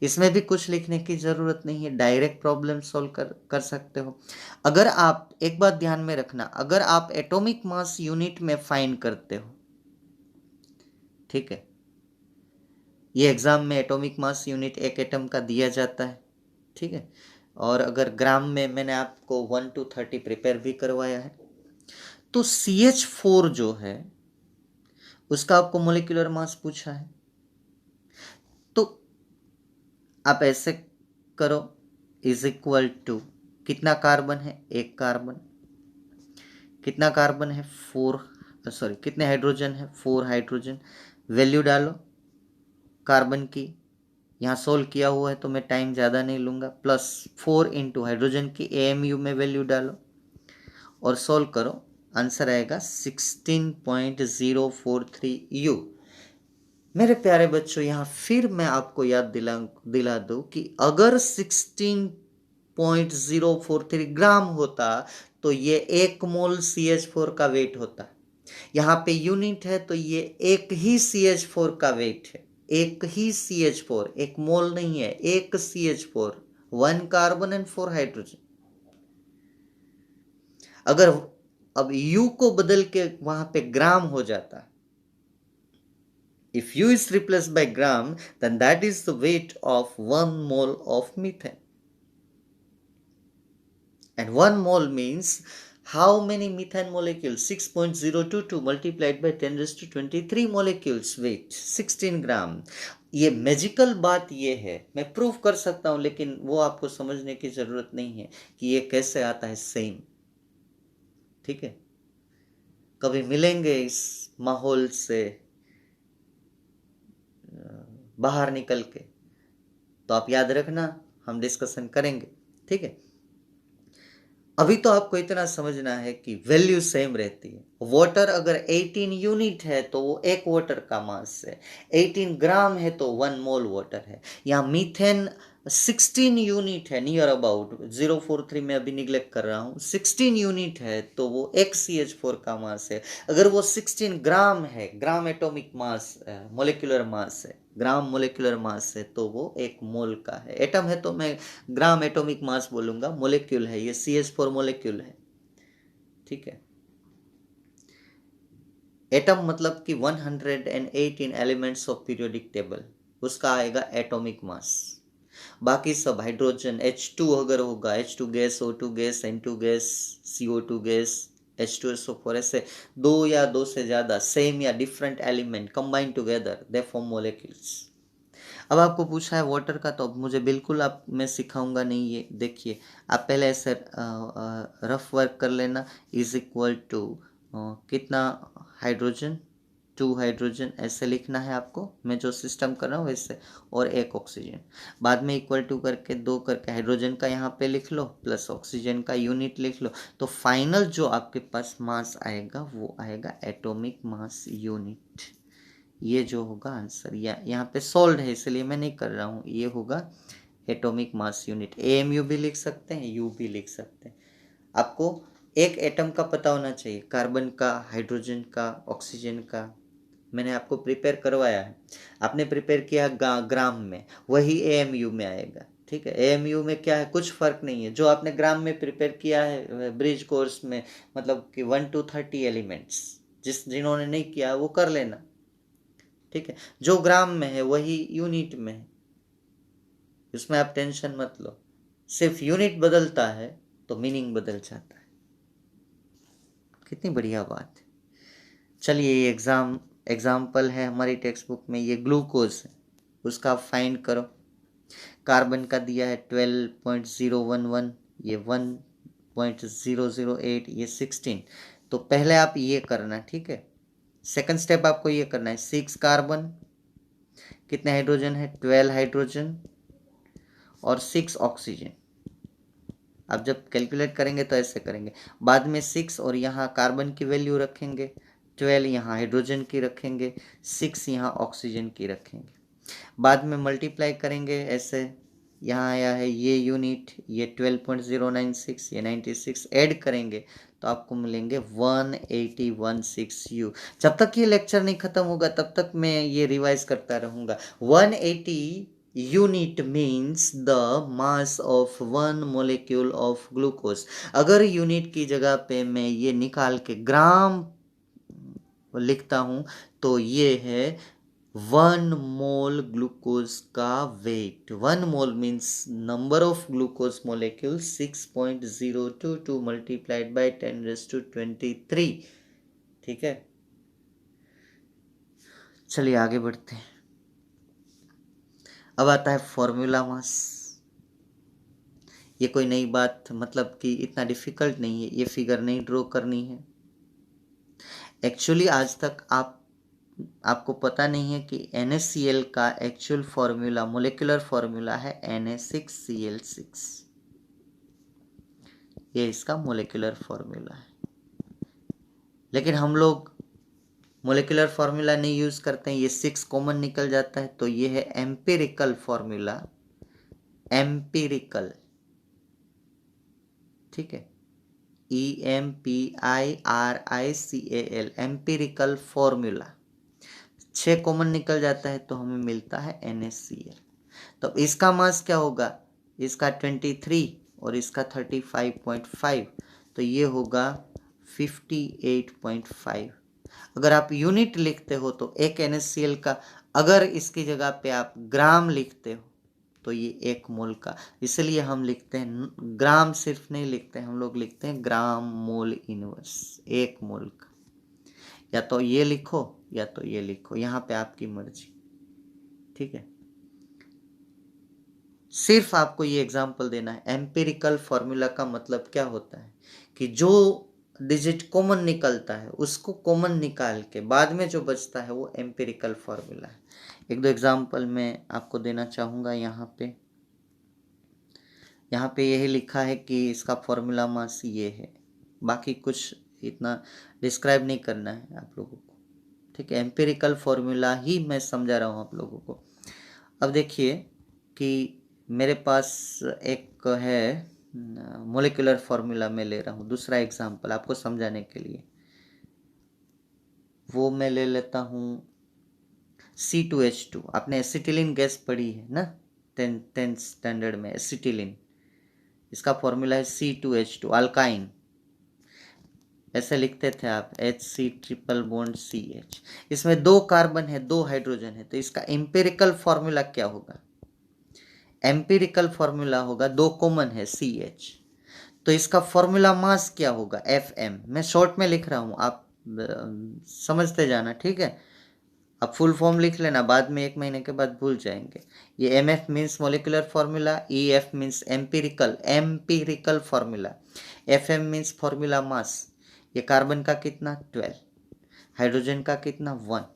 Speaker 1: इसमें भी कुछ लिखने की जरूरत नहीं है, डायरेक्ट प्रॉब्लम सॉल्व कर सकते हो। अगर आप, एक बात ध्यान में रखना, अगर आप एटॉमिक मास यूनिट में फाइंड करते हो, ठीक है, ये एग्जाम में एटॉमिक मास यूनिट एक एटम का दिया जाता है, ठीक है। और अगर ग्राम में मैंने आपको 1 to 30 प्रिपेयर भी करवाया है। तो CH4 जो है उसका आपको मोलिकुलर मास पूछा है, तो आप ऐसे करो, इज इक्वल टू, कितना कार्बन है, एक कार्बन, कितना कार्बन है, 4, सॉरी कितने हाइड्रोजन है, 4 हाइड्रोजन। वैल्यू डालो कार्बन की, यहाँ सोल्व किया हुआ है तो मैं टाइम ज़्यादा नहीं लूँगा। प्लस 4 इंटू हाइड्रोजन की AMU में वैल्यू डालो और सोल्व करो, आंसर आएगा 16.043 U। मेरे प्यारे बच्चों, यहाँ फिर मैं आपको याद दिला दूं कि अगर 16.043 ग्राम होता तो ये 1 मोल CH4 का वेट होता। यहाँ पे यूनिट है तो ये एक ही CH4 का वेट है, एक ही CH4, एक मोल नहीं है, एक CH4, 1 कार्बन एंड 4 हाइड्रोजन। अगर अब U को बदल के वहां पे ग्राम हो जाता, if U is replaced by gram, then that is the weight of 1 mole of methane. And 1 mole means how many methane molecules? 6.022 multiplied by 10 raised to 23 molecules weight 16 ग्राम। ये मैजिकल बात ये है, मैं प्रूव कर सकता हूं, लेकिन वो आपको समझने की जरूरत नहीं है कि ये कैसे आता है सेम। ठीक है, कभी मिलेंगे इस माहौल से बाहर निकल के, तो आप याद रखना, हम डिस्कशन करेंगे। ठीक है, अभी तो आपको इतना समझना है कि वैल्यू सेम रहती है। वाटर अगर 18 यूनिट है तो वो एक वाटर का मास है, 18 ग्राम है तो 1 मोल वाटर है। यहाँ मीथेन 16 यूनिट है, नियर अबाउट 043 में अभी निग्लेक्ट कर रहा हूँ, 16 यूनिट है तो वो एक CH4 का मास है। अगर वो 16 ग्राम है, gram atomic mass, molecular mass है, ग्राम मोलिकुलर मास है, तो वो एक मोल का है। एटम है तो मैं ग्राम एटॉमिक मास बोलूंगा, मोलिक्यूल है ये, CH4 मोलिक्यूल है। ठीक है, एटम मतलब कि 118 एलिमेंट्स ऑफ पीरियोडिक टेबल, उसका आएगा एटॉमिक मास। बाकी सब हाइड्रोजन H2 अगर होगा, H2 gas, O2 gas, N2 gas, CO2 gas, H2SO4, ऐसे दो या दो से ज्यादा सेम या different element combine together they form molecules. अब आपको पूछा है वाटर का, तो अब मुझे बिल्कुल आप मैं सिखाऊंगा नहीं, ये देखिए आप पहले ऐसे रफ वर्क कर लेना। इज इक्वल टू कितना हाइड्रोजन, 2 हाइड्रोजन, ऐसे लिखना है आपको, मैं जो सिस्टम कर रहा हूँ वैसे, और 1 ऑक्सीजन। बाद में इक्वल टू करके 2 करके हाइड्रोजन का यहाँ पे लिख लो, प्लस ऑक्सीजन का यूनिट लिख लो। तो फाइनल जो आपके पास मास आएगा वो आएगा एटॉमिक मास यूनिट। ये जो होगा आंसर, यहाँ पे सोल्ड है इसलिए मैं नहीं कर रहा हूँ, ये होगा एटॉमिक मास यूनिट। AMU भी लिख सकते हैं, यू भी लिख सकते हैं। आपको एक एटम का पता होना चाहिए, कार्बन का, हाइड्रोजन का, ऑक्सीजन का। मैंने आपको प्रिपेयर करवाया है, आपने प्रिपेयर किया ग्राम में, वही AMU में आएगा। ठीक है, AMU में क्या है, कुछ फर्क नहीं है। जो आपने ग्राम में प्रिपेयर किया है ब्रिज कोर्स में, मतलब कि 1 to 30 एलिमेंट्स, जिन्होंने नहीं किया वो कर लेना। ठीक है, जो ग्राम में है वही यूनिट में है, इसमें आप टेंशन मत लो। सिर्फ यूनिट बदलता है तो मीनिंग बदल जाता है। कितनी बढ़िया बात है। चलिए, ये एग्जाम्पल है हमारी टेक्स्ट बुक में, ये ग्लूकोज है, उसका आप फाइंड करो। कार्बन का दिया है 12.011, ये 1.008, ये 16। तो पहले आप ये करना, ठीक है। सेकंड स्टेप आपको ये करना है, 6 कार्बन, कितने हाइड्रोजन है, 12 हाइड्रोजन और 6 ऑक्सीजन। आप जब कैलकुलेट करेंगे तो ऐसे करेंगे, बाद में 6 और यहाँ कार्बन की वैल्यू रखेंगे, 12 यहाँ हाइड्रोजन की रखेंगे, 6 यहाँ ऑक्सीजन की रखेंगे। बाद में मल्टीप्लाई करेंगे ऐसे, यहाँ आया है ये यूनिट, ये 12.096, ये 96, ऐड करेंगे तो आपको मिलेंगे 1816 U। जब तक ये लेक्चर नहीं खत्म होगा तब तक मैं ये रिवाइज करता रहूँगा। 180 unit means the mass of 1 molecule of glucose. अगर यूनिट की जगह पे मैं ये निकाल के ग्राम लिखता हूँ तो ये है 1 मोल ग्लूकोज का वेट। 1 mole means number of glucose molecule 6.022 multiplied by 10⁻23। ठीक है, चलिए आगे बढ़ते हैं। अब आता है फॉर्मूला मास। ये कोई नई बात, मतलब कि इतना डिफिकल्ट नहीं है, ये फिगर नहीं ड्रॉ करनी है। एक्चुअली आज तक आपको पता नहीं है कि NaCl का एक्चुअल फॉर्मूला, मोलिकुलर फॉर्मूला है Na6Cl6। ये इसका मोलिकुलर फॉर्मूला है, लेकिन हम लोग मोलिकुलर फॉर्मूला नहीं यूज करते हैं, ये 6 कॉमन निकल जाता है, तो ये है एम्पिरिकल फॉर्मूला, एम्पिरिकल। ठीक है, EMPIRICAL, एम्पिरिकल फॉर्मूला। 6 कॉमन निकल जाता है तो हमें मिलता है NaCl। तो इसका मास क्या होगा, इसका 23 और इसका 35.5, तो ये होगा 58.5। अगर आप यूनिट लिखते हो तो एक NaCl का, अगर इसकी जगह पे आप ग्राम लिखते हो तो ये 1 मोल का, इसलिए हम लिखते हैं ग्राम, सिर्फ नहीं लिखते हैं हम लोग, लिखते हैं ग्राम मोल इनवर्स, 1 मोल का। या तो ये लिखो या तो ये लिखो, यहाँ पे आपकी मर्जी। ठीक है, सिर्फ आपको ये एग्जाम्पल देना है। एम्पिरिकल फॉर्मूला का मतलब क्या होता है कि जो डिजिट कॉमन निकलता है उसको कॉमन निकाल के बाद में जो बचता है वो एम्पिरिकल फॉर्मूला है। 1-2 एग्जाम्पल मैं आपको देना चाहूँगा। यहाँ पे यही लिखा है कि इसका फॉर्मूला मास ये है, बाकी कुछ इतना डिस्क्राइब नहीं करना है आप लोगों को। ठीक है, एम्पिरिकल फॉर्मूला ही मैं समझा रहा हूँ आप लोगों को। अब देखिए कि मेरे पास एक है मोलिकुलर फॉर्मूला, मैं ले रहा हूँ दूसरा एग्जाम्पल आपको समझाने के लिए। वो मैं ले लेता हूँ C2H2। आपने एसिटिलीन गैस पढ़ी है ना, 10th स्टैंडर्ड में एसिटिलीन। इसका फॉर्मूला है C2H2, अल्काइन। ऐसे लिखते थे आप, HC≡CH। इसमें 2 कार्बन है, 2 हाइड्रोजन है, तो इसका एम्पिरिकल फॉर्मूला क्या होगा, एम्पिरिकल फॉर्मूला होगा, 2 कॉमन है CH, तो इसका फॉर्मूला मास क्या होगा, FM। मैं शॉर्ट में लिख रहा हूँ, आप समझते जाना। ठीक है, अब फुल फॉर्म लिख लेना, बाद में 1 महीने के बाद भूल जाएंगे। ये MF means molecular formula, EF means empirical formula, FM means formula mass. ये कार्बन का कितना 12, हाइड्रोजन का कितना 1,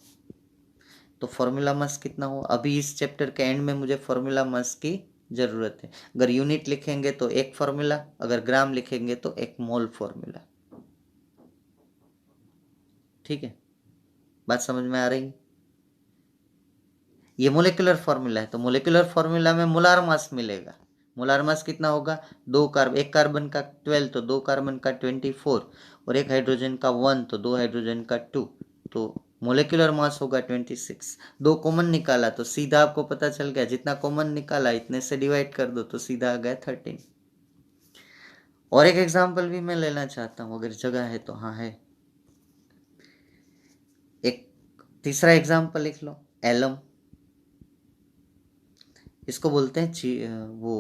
Speaker 1: तो फॉर्मूला मास कितना हो। अभी इस चैप्टर के एंड में मुझे फॉर्मूला मास की जरूरत है। अगर यूनिट लिखेंगे तो एक फॉर्मूला, अगर ग्राम लिखेंगे तो एक मोल फॉर्मूला। ठीक है, बात समझ में आ रही है। ये मोलिकुलर फॉर्मूला है, तो मोलिकुलर फॉर्मूला में मोलार मास मिलेगा। मोलार मास कितना होगा, एक कार्बन का 12 तो 2 कार्बन का 24, और एक हाइड्रोजन का 1 तो 2 हाइड्रोजन का 2, तो मोलिकुलर मास होगा 26। 2 कॉमन निकाला तो सीधा आपको पता चल गया, जितना कॉमन निकाला इतने से डिवाइड कर दो तो सीधा आ गया 13। और एक एग्जाम्पल भी मैं लेना चाहता हूँ, अगर जगह है तो। हाँ है, एक तीसरा एग्जाम्पल लिख लो, एलम। इसको बोलते हैं वो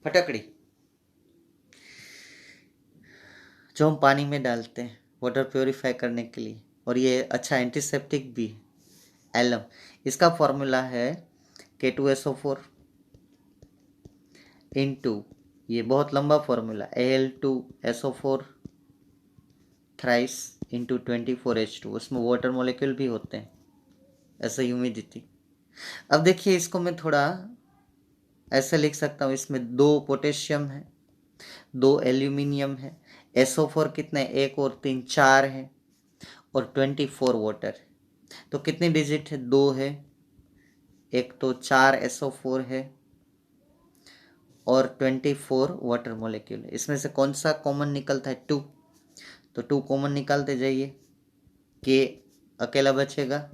Speaker 1: फटकड़ी, जो हम पानी में डालते हैं वाटर प्योरीफाई करने के लिए, और ये अच्छा एंटीसेप्टिक भी है। एलम, इसका फॉर्मूला है K2SO4 इंटू, ये बहुत लंबा formula, Al2SO4 thrice into 24H2, उसमें वाटर मॉलिक्यूल भी होते हैं, ऐसे ह्यूमिडिटी। अब देखिए, इसको मैं थोड़ा ऐसे लिख सकता हूँ, इसमें 2 पोटेशियम है, 2 एल्यूमिनियम है, SO4 कितने, 1 और 3 4 है, और 24 वाटर है। तो कितनी डिजिट है, 2 है, एक तो 4 SO4 है और 24 वाटर मॉलिक्यूल है। इसमें से कौन सा कॉमन निकलता है, 2, तो 2 कॉमन निकालते जाइए। के अकेला बचेगा,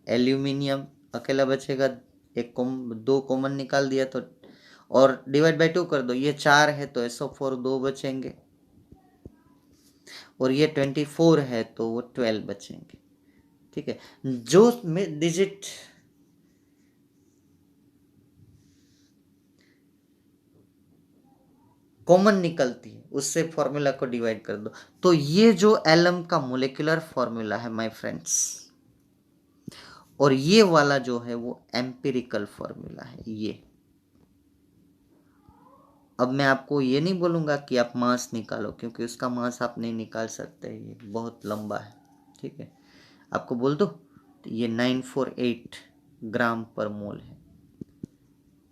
Speaker 1: एल्यूमिनियम अकेला बचेगा, 2 कॉमन निकाल दिया तो, और डिवाइड बाय 2 कर दो, ये 4 है तो SO4 2 बचेंगे, और ये 24 है तो वो 12 बचेंगे। ठीक है, जो डिजिट कॉमन निकलती है उससे फॉर्मूला को डिवाइड कर दो। तो ये जो एलम का मोलिकुलर फॉर्मूला है माय फ्रेंड्स, और ये वाला जो है वो एम्पिरिकल फॉर्मूला है। ये अब मैं आपको ये नहीं बोलूंगा कि आप मास निकालो, क्योंकि उसका मास आप नहीं निकाल सकते, ये बहुत लंबा है। ठीक है, आपको बोल दो, तो ये 948 ग्राम पर मोल है,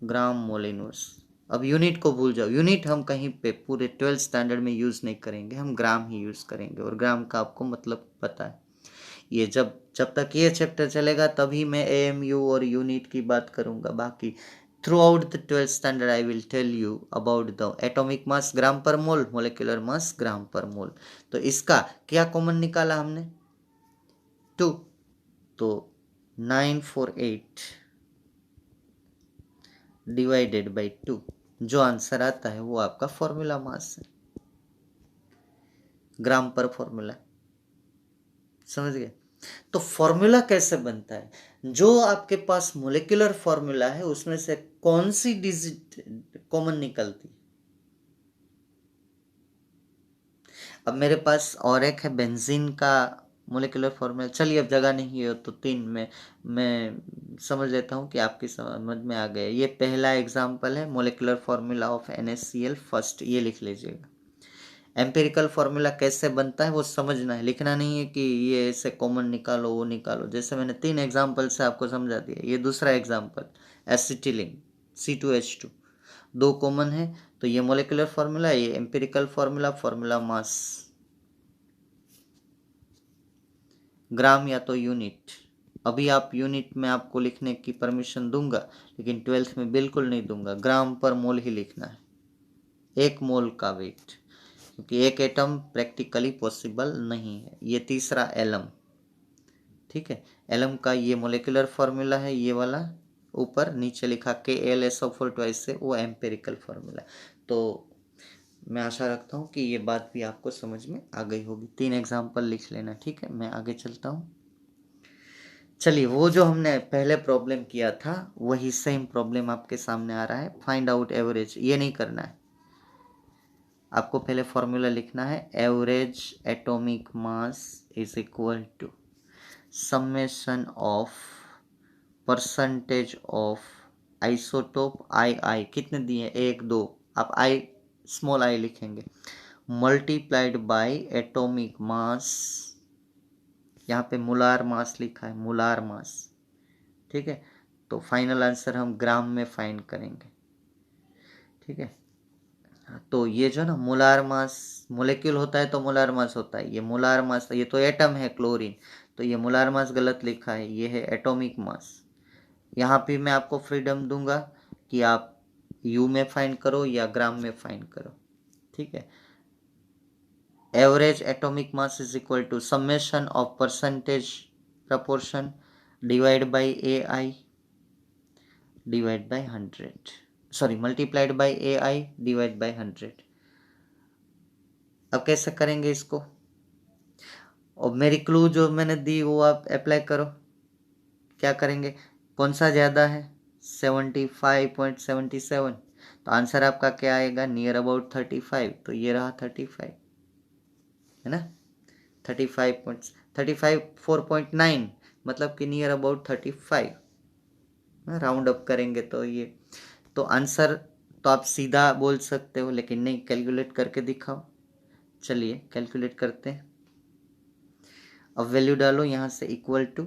Speaker 1: ग्राम मोल इनवर्स। अब यूनिट को भूल जाओ, यूनिट हम कहीं पे पूरे 12th स्टैंडर्ड में यूज़ नहीं करेंगे, हम ग्राम ही यूज़ करेंगे, और ग्राम का आपको मतलब पता है। ये जब जब तक ये चैप्टर चलेगा तभी मैं AMU और यूनिट की बात करूंगा। बाकी throughout the 12th standard I will tell you about the atomic mass gram per mole, molecular mass gram per मोल। तो इसका क्या कॉमन निकाला हमने, 2, तो 948 डिवाइडेड बाई 2, जो आंसर आता है वो आपका फॉर्मूला मास है, ग्राम पर फॉर्मूला। समझ गए। तो फॉर्मूला कैसे बनता है, जो आपके पास मोलिकुलर फॉर्मूला है उसमें से कौन सी डिजिट कॉमन निकलती है। अब मेरे पास और एक है बेंजीन का मोलिकुलर फॉर्मूला, चलिए अब जगह नहीं है तो 3 में मैं समझ लेता हूँ कि आपकी समझ में आ गया। ये पहला एग्जाम्पल है, molecular formula of NaCl first, ये लिख लीजिएगा। एम्पिरिकल फॉर्मूला कैसे बनता है वो समझना है, लिखना नहीं है कि ये ऐसे कॉमन निकालो वो निकालो, जैसे मैंने 3 एग्जाम्पल से आपको समझा दिया। ये दूसरा एग्जाम्पल, एसिटिलीन C2H2, 2 कॉमन है, तो ये मोलिकुलर फॉर्मूला, ये एम्पिरिकल फॉर्मूला, फॉर्मूला मास, ग्राम या तो यूनिट। अभी आप यूनिट में आपको लिखने की परमिशन दूंगा, लेकिन 12th में बिल्कुल नहीं दूंगा, ग्राम पर मोल ही लिखना है, 1 मोल का वेट, क्योंकि एक एटम प्रैक्टिकली पॉसिबल नहीं है। ये तीसरा एलम, ठीक है, एलम का ये मोलिकुलर फॉर्मूला है, ये वाला ऊपर नीचे लिखा KLSO4 ट्वाइस से, वो एम्पेरिकल फॉर्मूला। तो मैं आशा रखता हूँ कि ये बात भी आपको समझ में आ गई होगी। 3 एग्जाम्पल लिख लेना, ठीक है। मैं आगे चलता हूँ। चलिए, वो जो हमने पहले प्रॉब्लम किया था वही सेम प्रॉब्लम आपके सामने आ रहा है। फाइंड आउट एवरेज, ये नहीं करना है आपको, पहले फॉर्मूला लिखना है, average atomic mass is equal to summation of percentage of isotope I कितने दिए, 1 2, आप आई स्मॉल आई लिखेंगे, मल्टीप्लाइड बाय एटॉमिक मास, यहाँ पे मोलार मास लिखा है, मोलार मास, ठीक है। तो फाइनल आंसर हम ग्राम में फाइंड करेंगे, ठीक है। तो ये जो ना मोलार मास, मोलेक्यूल होता है तो मोलार मास होता है, ये मोलार मास, ये तो एटम है क्लोरीन, तो ये मोलार मास गलत लिखा है, ये है एटॉमिक मास। यहाँ पे मैं आपको फ्रीडम दूंगा कि आप यू में फाइंड करो या ग्राम में फाइंड करो, ठीक है। Average atomic mass is equal to summation of percentage proportion divide by A I divide by 100, sorry multiplied by A I divide by 100। अब कैसे करेंगे इसको, और मेरी क्लू जो मैंने दी वो आप अप्लाई करो। क्या करेंगे, कौन सा ज़्यादा है, 75.77, तो आंसर आपका क्या आएगा, नियर अबाउट 35, तो ये रहा 35, है ना, 4.9, मतलब कि नियर अबाउट 35, राउंड अप करेंगे तो ये, तो आंसर तो आप सीधा बोल सकते हो, लेकिन नहीं, कैलकुलेट करके दिखाओ। चलिए कैलकुलेट करते हैं। अब वैल्यू डालो यहाँ से इक्वल टू,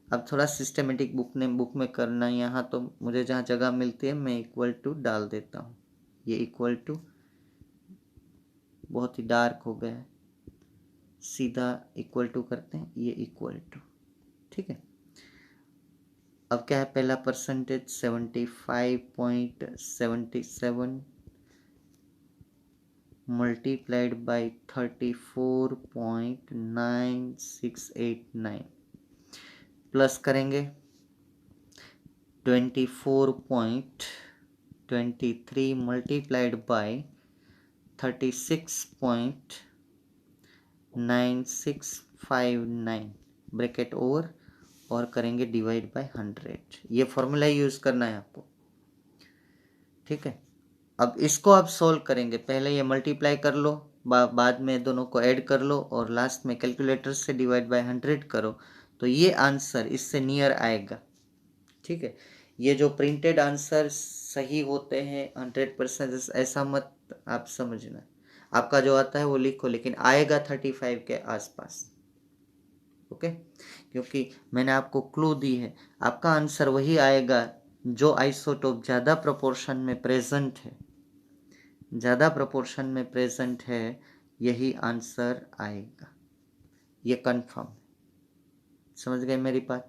Speaker 1: अब थोड़ा सिस्टमेटिक बुक में करना है, यहाँ तो मुझे जहाँ जगह मिलती है मैं इक्वल टू डाल देता हूँ। ये इक्वल टू बहुत ही डार्क हो गया है, सीधा इक्वल टू करते हैं, ये इक्वल टू, ठीक है। अब क्या है, पहला परसेंटेज 75.77 मल्टीप्लाइड बाय 34.9689 प्लस करेंगे 24.23 मल्टीप्लाइड बाय 36.9659 ब्रैकेट ओवर, और करेंगे डिवाइड बाय 100। ये फॉर्मूला यूज करना है आपको, ठीक है। अब इसको आप सोल्व करेंगे, पहले ये मल्टीप्लाई कर लो, बाद में दोनों को ऐड कर लो, और लास्ट में कैलकुलेटर से डिवाइड बाय 100 करो, तो ये आंसर इससे नियर आएगा, ठीक है। ये जो प्रिंटेड आंसर सही होते हैं 100%, ऐसा मत आप समझना, आपका जो आता है वो लिखो, लेकिन आएगा 35 के आसपास, ओके। क्योंकि मैंने आपको क्लू दी है, आपका आंसर वही आएगा जो आइसोटोप ज़्यादा प्रोपोर्शन में प्रेजेंट है, ज़्यादा प्रोपोर्शन में प्रेजेंट है, यही आंसर आएगा, ये कंफर्म, समझ गए मेरी बात,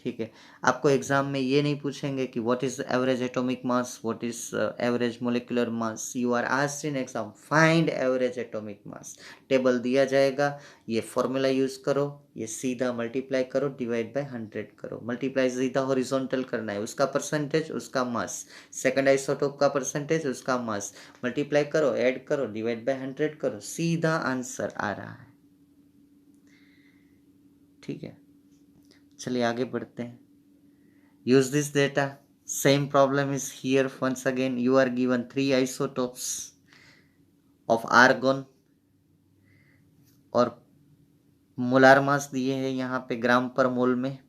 Speaker 1: ठीक है। आपको एग्जाम में ये नहीं पूछेंगे कि what is average atomic mass, what is average molecular mass, you are asked in exam find average atomic mass, table दिया जाएगा, ये फॉर्मूला यूज करो, ये सीधा मल्टीप्लाई करो, डिवाइड बाय 100 करो, मल्टीप्लाई सीधा हॉरिजॉन्टल करना है, उसका परसेंटेज उसका मास, सेकंड आइसोटोप का परसेंटेज उसका मास, मल्टीप्लाई करो, ऐड करो, डिवाइड बाय 100 करो, सीधा आंसर आ रहा है, ठीक है। चलिए आगे बढ़ते हैं। Use this data. Same problem is here once again. You are given 3 isotopes of argon और मोलार मास दिए हैं यहाँ पे ग्राम पर मोल में,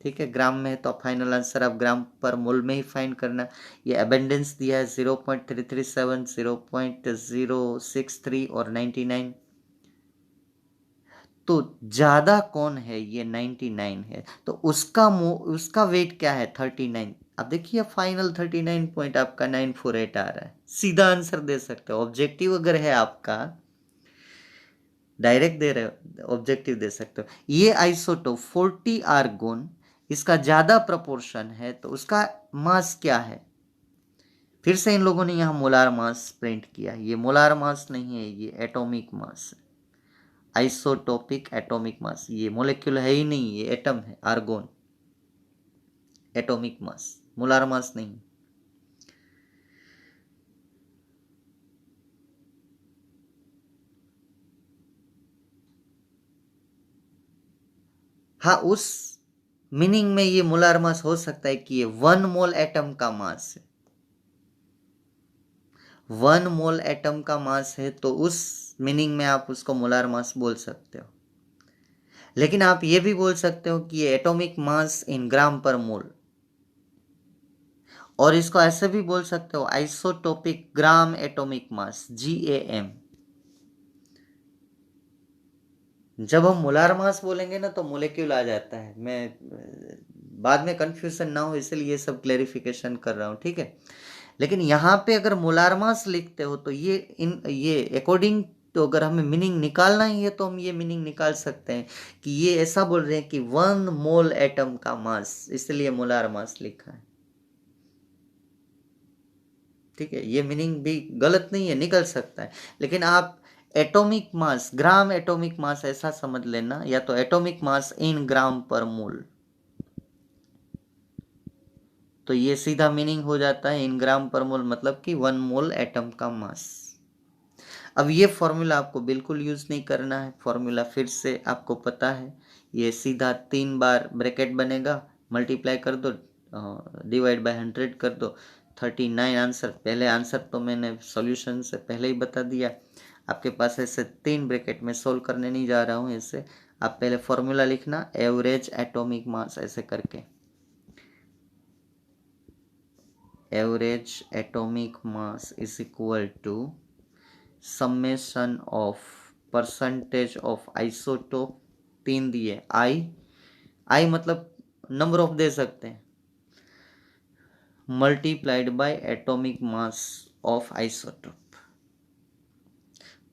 Speaker 1: ठीक है। ग्राम में है तो फाइनल आंसर आप ग्राम पर मोल में ही फाइंड करना। ये अबेंडेंस दिया है 0.337, 0.063 और 99, तो ज्यादा कौन है, ये 99 है, तो उसका वेट क्या है 39। अब देखिए फाइनल 39 पॉइंट आपका 948 आ रहा है, सीधा आंसर दे सकते हो। ऑब्जेक्टिव अगर है आपका, डायरेक्ट दे रहे हो, ऑब्जेक्टिव दे सकते हो। ये आइसोटोप 40 आर्गोन, इसका ज्यादा प्रपोर्शन है, तो उसका मास क्या है, फिर से इन लोगों ने यहाँ मोलार मास प्रिंट किया, ये मोलार मास नहीं है, ये एटॉमिक मास है, आइसोटोपिक एटॉमिक मास, ये मोलेक्यूल है ही नहीं, ये एटम है, argon, atomic mass, molar mass नहीं। हाँ, उस मीनिंग में ये मोलार मास हो सकता है कि ये 1 मोल एटम का मास है, 1 मोल एटम का मास है, तो उस मीनिंग में आप उसको मोलार मास बोल सकते हो। लेकिन आप ये भी बोल सकते हो कि ये एटॉमिक मास इन ग्राम पर मोल, और इसको ऐसे भी बोल सकते हो isotopic gram atomic mass, GAM। जब हम मोलार मास बोलेंगे ना तो मोलेक्यूल आ जाता है, मैं बाद में कंफ्यूजन ना हो इसलिए ये सब क्लेरिफिकेशन कर रहा हूँ, ठीक है। लेकिन यहाँ पे अगर मोलार मास लिखते हो तो ये अकॉर्डिंग तो अगर हमें मीनिंग निकालना ही है तो हम ये मीनिंग निकाल सकते हैं कि ये ऐसा बोल रहे हैं कि 1 मोल एटम का मास, इसलिए मोलार मास लिखा है, ठीक है। ये मीनिंग भी गलत नहीं है, निकल सकता है, लेकिन आप atomic mass, gram atomic mass ऐसा समझ लेना, या तो एटॉमिक मास इन ग्राम पर मोल, तो ये सीधा मीनिंग हो जाता है इन ग्राम पर मोल, मतलब कि 1 मोल एटम का मास। अब ये फॉर्मूला आपको बिल्कुल यूज नहीं करना है, फॉर्मूला फिर से आपको पता है, ये सीधा 3 बार ब्रैकेट बनेगा, मल्टीप्लाई कर दो, डिवाइड बाय 100 कर दो, 39 आंसर। पहले आंसर तो मैंने सॉल्यूशन से पहले ही बता दिया, आपके पास ऐसे 3 ब्रैकेट में सोल्व करने नहीं जा रहा हूँ, ऐसे आप पहले फॉर्मूला लिखना एवरेज एटॉमिक मास ऐसे करके, average atomic mass is equal to summation of percentage of isotope, 3 दिए, आई मतलब नंबर ऑफ दे सकते हैं, multiplied by atomic mass of isotope,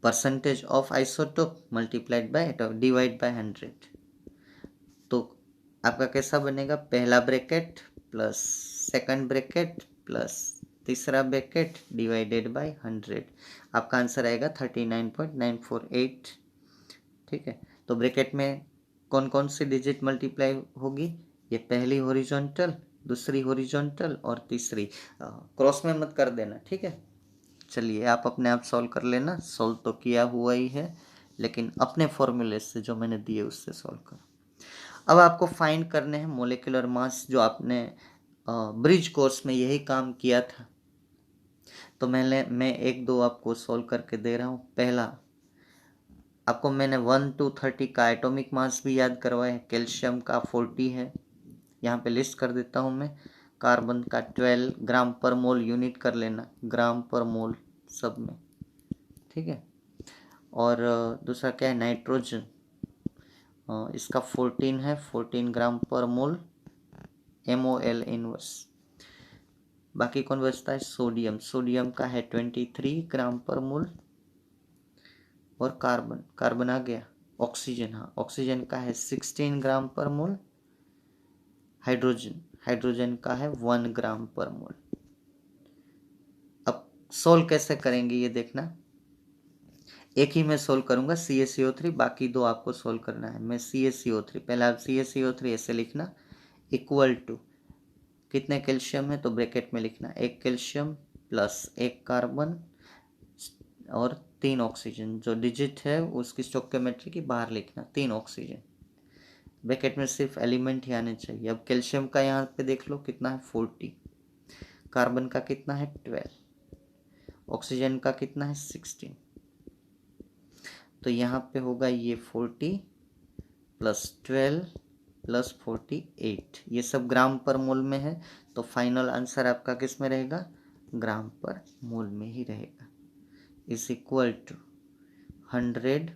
Speaker 1: percentage of isotope multiplied by atomic divide by 100। तो आपका कैसा बनेगा, पहला bracket plus second bracket plus तीसरा ब्रैकेट डिवाइडेड बाय 100, आपका आंसर आएगा 39.948, ठीक है। तो ब्रैकेट में कौन कौन सी डिजिट मल्टीप्लाई होगी, ये पहली हॉरिजॉन्टल, दूसरी हॉरिजॉन्टल और तीसरी, क्रॉस में मत कर देना, ठीक है। चलिए आप अपने आप सॉल्व कर लेना, सॉल्व तो किया हुआ ही है, लेकिन अपने फॉर्मूले से जो मैंने दिए उससे सॉल्व करो। अब आपको फाइंड करने हैं मोलिकुलर मास, जो आपने ब्रिज कोर्स में यही काम किया था, तो मैं 1-2 आपको सॉल्व करके दे रहा हूँ। पहला आपको मैंने 1 to 30 का एटॉमिक मास भी याद करवाया है, कैल्शियम का 40 है, यहाँ पे लिस्ट कर देता हूँ मैं, कार्बन का 12 ग्राम पर मोल, यूनिट कर लेना ग्राम पर मोल सब में, ठीक है। और दूसरा क्या है, नाइट्रोजन, इसका 14 है, 14 ग्राम पर मोल, MOL इनवर्स। बाकी कौन बचता है, सोडियम, सोडियम का है 23 ग्राम पर मोल, और कार्बन, कार्बन आ गया, ऑक्सीजन, हाँ ऑक्सीजन का है 16 ग्राम पर मोल, हाइड्रोजन, हाइड्रोजन का है 1 ग्राम पर मोल। अब सोल्व कैसे करेंगे ये देखना, एक ही मैं सोल्व करूंगा CaCO3, बाकी 2 आपको सोल्व करना है। मैं CaCO3, पहले आप CaCO3 ऐसे लिखना, इक्वल टू कितने कैल्शियम है तो ब्रैकेट में लिखना 1 कैल्शियम प्लस 1 कार्बन और 3 ऑक्सीजन, जो डिजिट है उसकी स्टोइकियोमेट्री की बाहर लिखना, 3 ऑक्सीजन, ब्रैकेट में सिर्फ एलिमेंट ही आने चाहिए। अब कैल्शियम का यहाँ पे देख लो कितना है 40, कार्बन का कितना है 12, ऑक्सीजन का कितना है 16, तो यहाँ पे होगा ये 40 प्लस 12 प्लस 48, ये सब ग्राम पर मोल में है, तो फाइनल आंसर आपका किस में रहेगा, ग्राम पर मोल में ही रहेगा, is equal to 100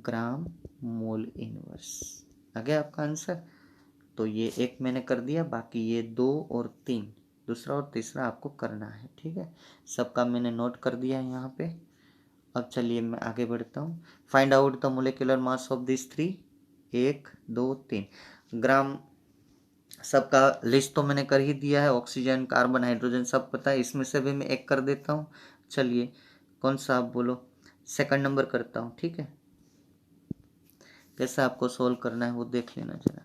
Speaker 1: gram mole inverse. आ गया आपका आंसर। तो ये एक मैंने कर दिया, बाकी ये 2 और 3, दूसरा और तीसरा आपको करना है, ठीक है। सबका मैंने नोट कर दिया है यहाँ पे। अब चलिए मैं आगे बढ़ता हूँ। Find out the molecular mass of this 3, 1 2 3 ग्राम, सबका लिस्ट तो मैंने कर ही दिया है, ऑक्सीजन कार्बन हाइड्रोजन सब पता है, इसमें से भी मैं एक कर देता हूँ। चलिए कौन सा आप बोलो, सेकंड नंबर करता हूँ, ठीक है। कैसे आपको सोल्व करना है वो देख लेना जरा।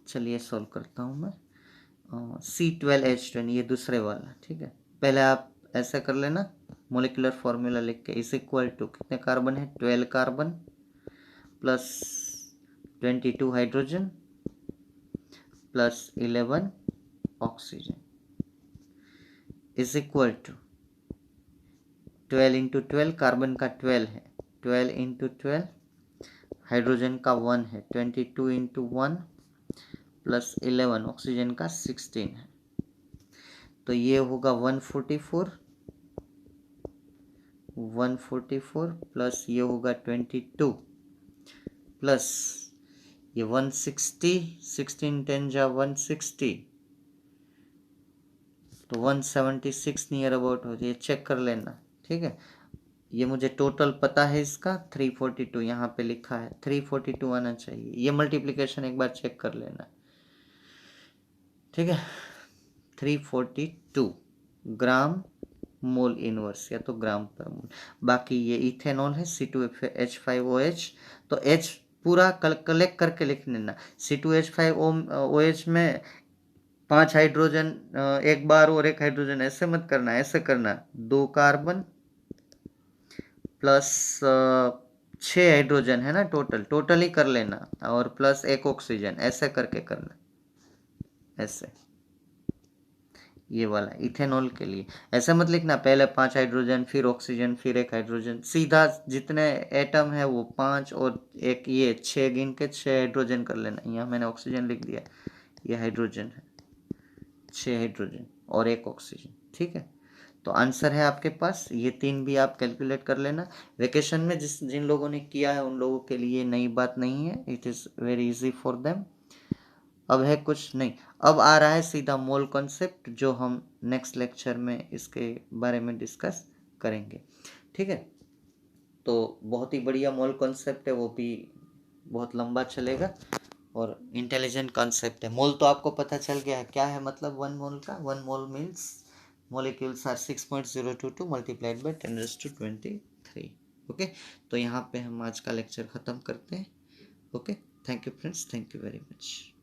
Speaker 1: चलिए सोल्व करता हूँ मैं, C12H10, ये दूसरे वाला, ठीक है। पहले आप ऐसा कर लेना, मोलिकुलर फॉर्मूला लिख के, इज इक्वल टू कितने कार्बन है 12 carbon plus 22 hydrogen plus 11 oxygen, is equal to 12 into 12, carbon का 12 है, 12 इंटू 12, हाइड्रोजन का 1 है, 22 इंटू 1 प्लस 11, ऑक्सीजन का 16 है, तो ये होगा 144, 144 प्लस ये होगा 22 प्लस ये 160, 16 10 जा 160, तो 176 नियर अबाउट हो जाए, चेक कर लेना। ठीक है, ये मुझे टोटल पता है इसका 342, यहाँ पे लिखा है 342 आना चाहिए, ये मल्टीप्लिकेशन एक बार चेक कर लेना। ठीक है, 342 ग्राम मोल इनवर्स या तो ग्राम पर मोल। बाकी ये इथेनॉल है C2H5OH, तो H पूरा कलेक्ट करके लिख लेना। C2H5OH में 5 हाइड्रोजन एक बार और एक हाइड्रोजन, ऐसे मत करना, ऐसे करना 2 कार्बन प्लस 6 हाइड्रोजन है ना, टोटल ही कर लेना, और प्लस 1 ऑक्सीजन, ऐसे करके करना, ऐसे। ये वाला इथेनॉल के लिए ऐसा मत लिखना, पहले 5 हाइड्रोजन फिर ऑक्सीजन फिर 1 हाइड्रोजन, सीधा जितने एटम है वो 5 और एक ये 6 गिन के 6 हाइड्रोजन कर लेना। यहाँ मैंने ऑक्सीजन लिख दिया, ये हाइड्रोजन है, 6 हाइड्रोजन और 1 ऑक्सीजन। ठीक है, तो आंसर है आपके पास, ये 3 भी आप कैलकुलेट कर लेना। वेकेशन में जिन लोगों ने किया है उन लोगों के लिए नई बात नहीं है, it is very easy for them. अब है कुछ नहीं, अब आ रहा है सीधा मोल कॉन्सेप्ट, जो हम नेक्स्ट लेक्चर में इसके बारे में डिस्कस करेंगे। ठीक है, तो बहुत ही बढ़िया मोल कॉन्सेप्ट है, वो भी बहुत लंबा चलेगा और इंटेलिजेंट कॉन्सेप्ट है। मोल तो आपको पता चल गया है क्या है, मतलब 1 मोल का, 1 mole means molecules are 6.022 multiplied by 10⁻23। Okay, तो यहाँ पे हम आज का लेक्चर ख़त्म करते हैं। Okay, thank you friends, thank you very much.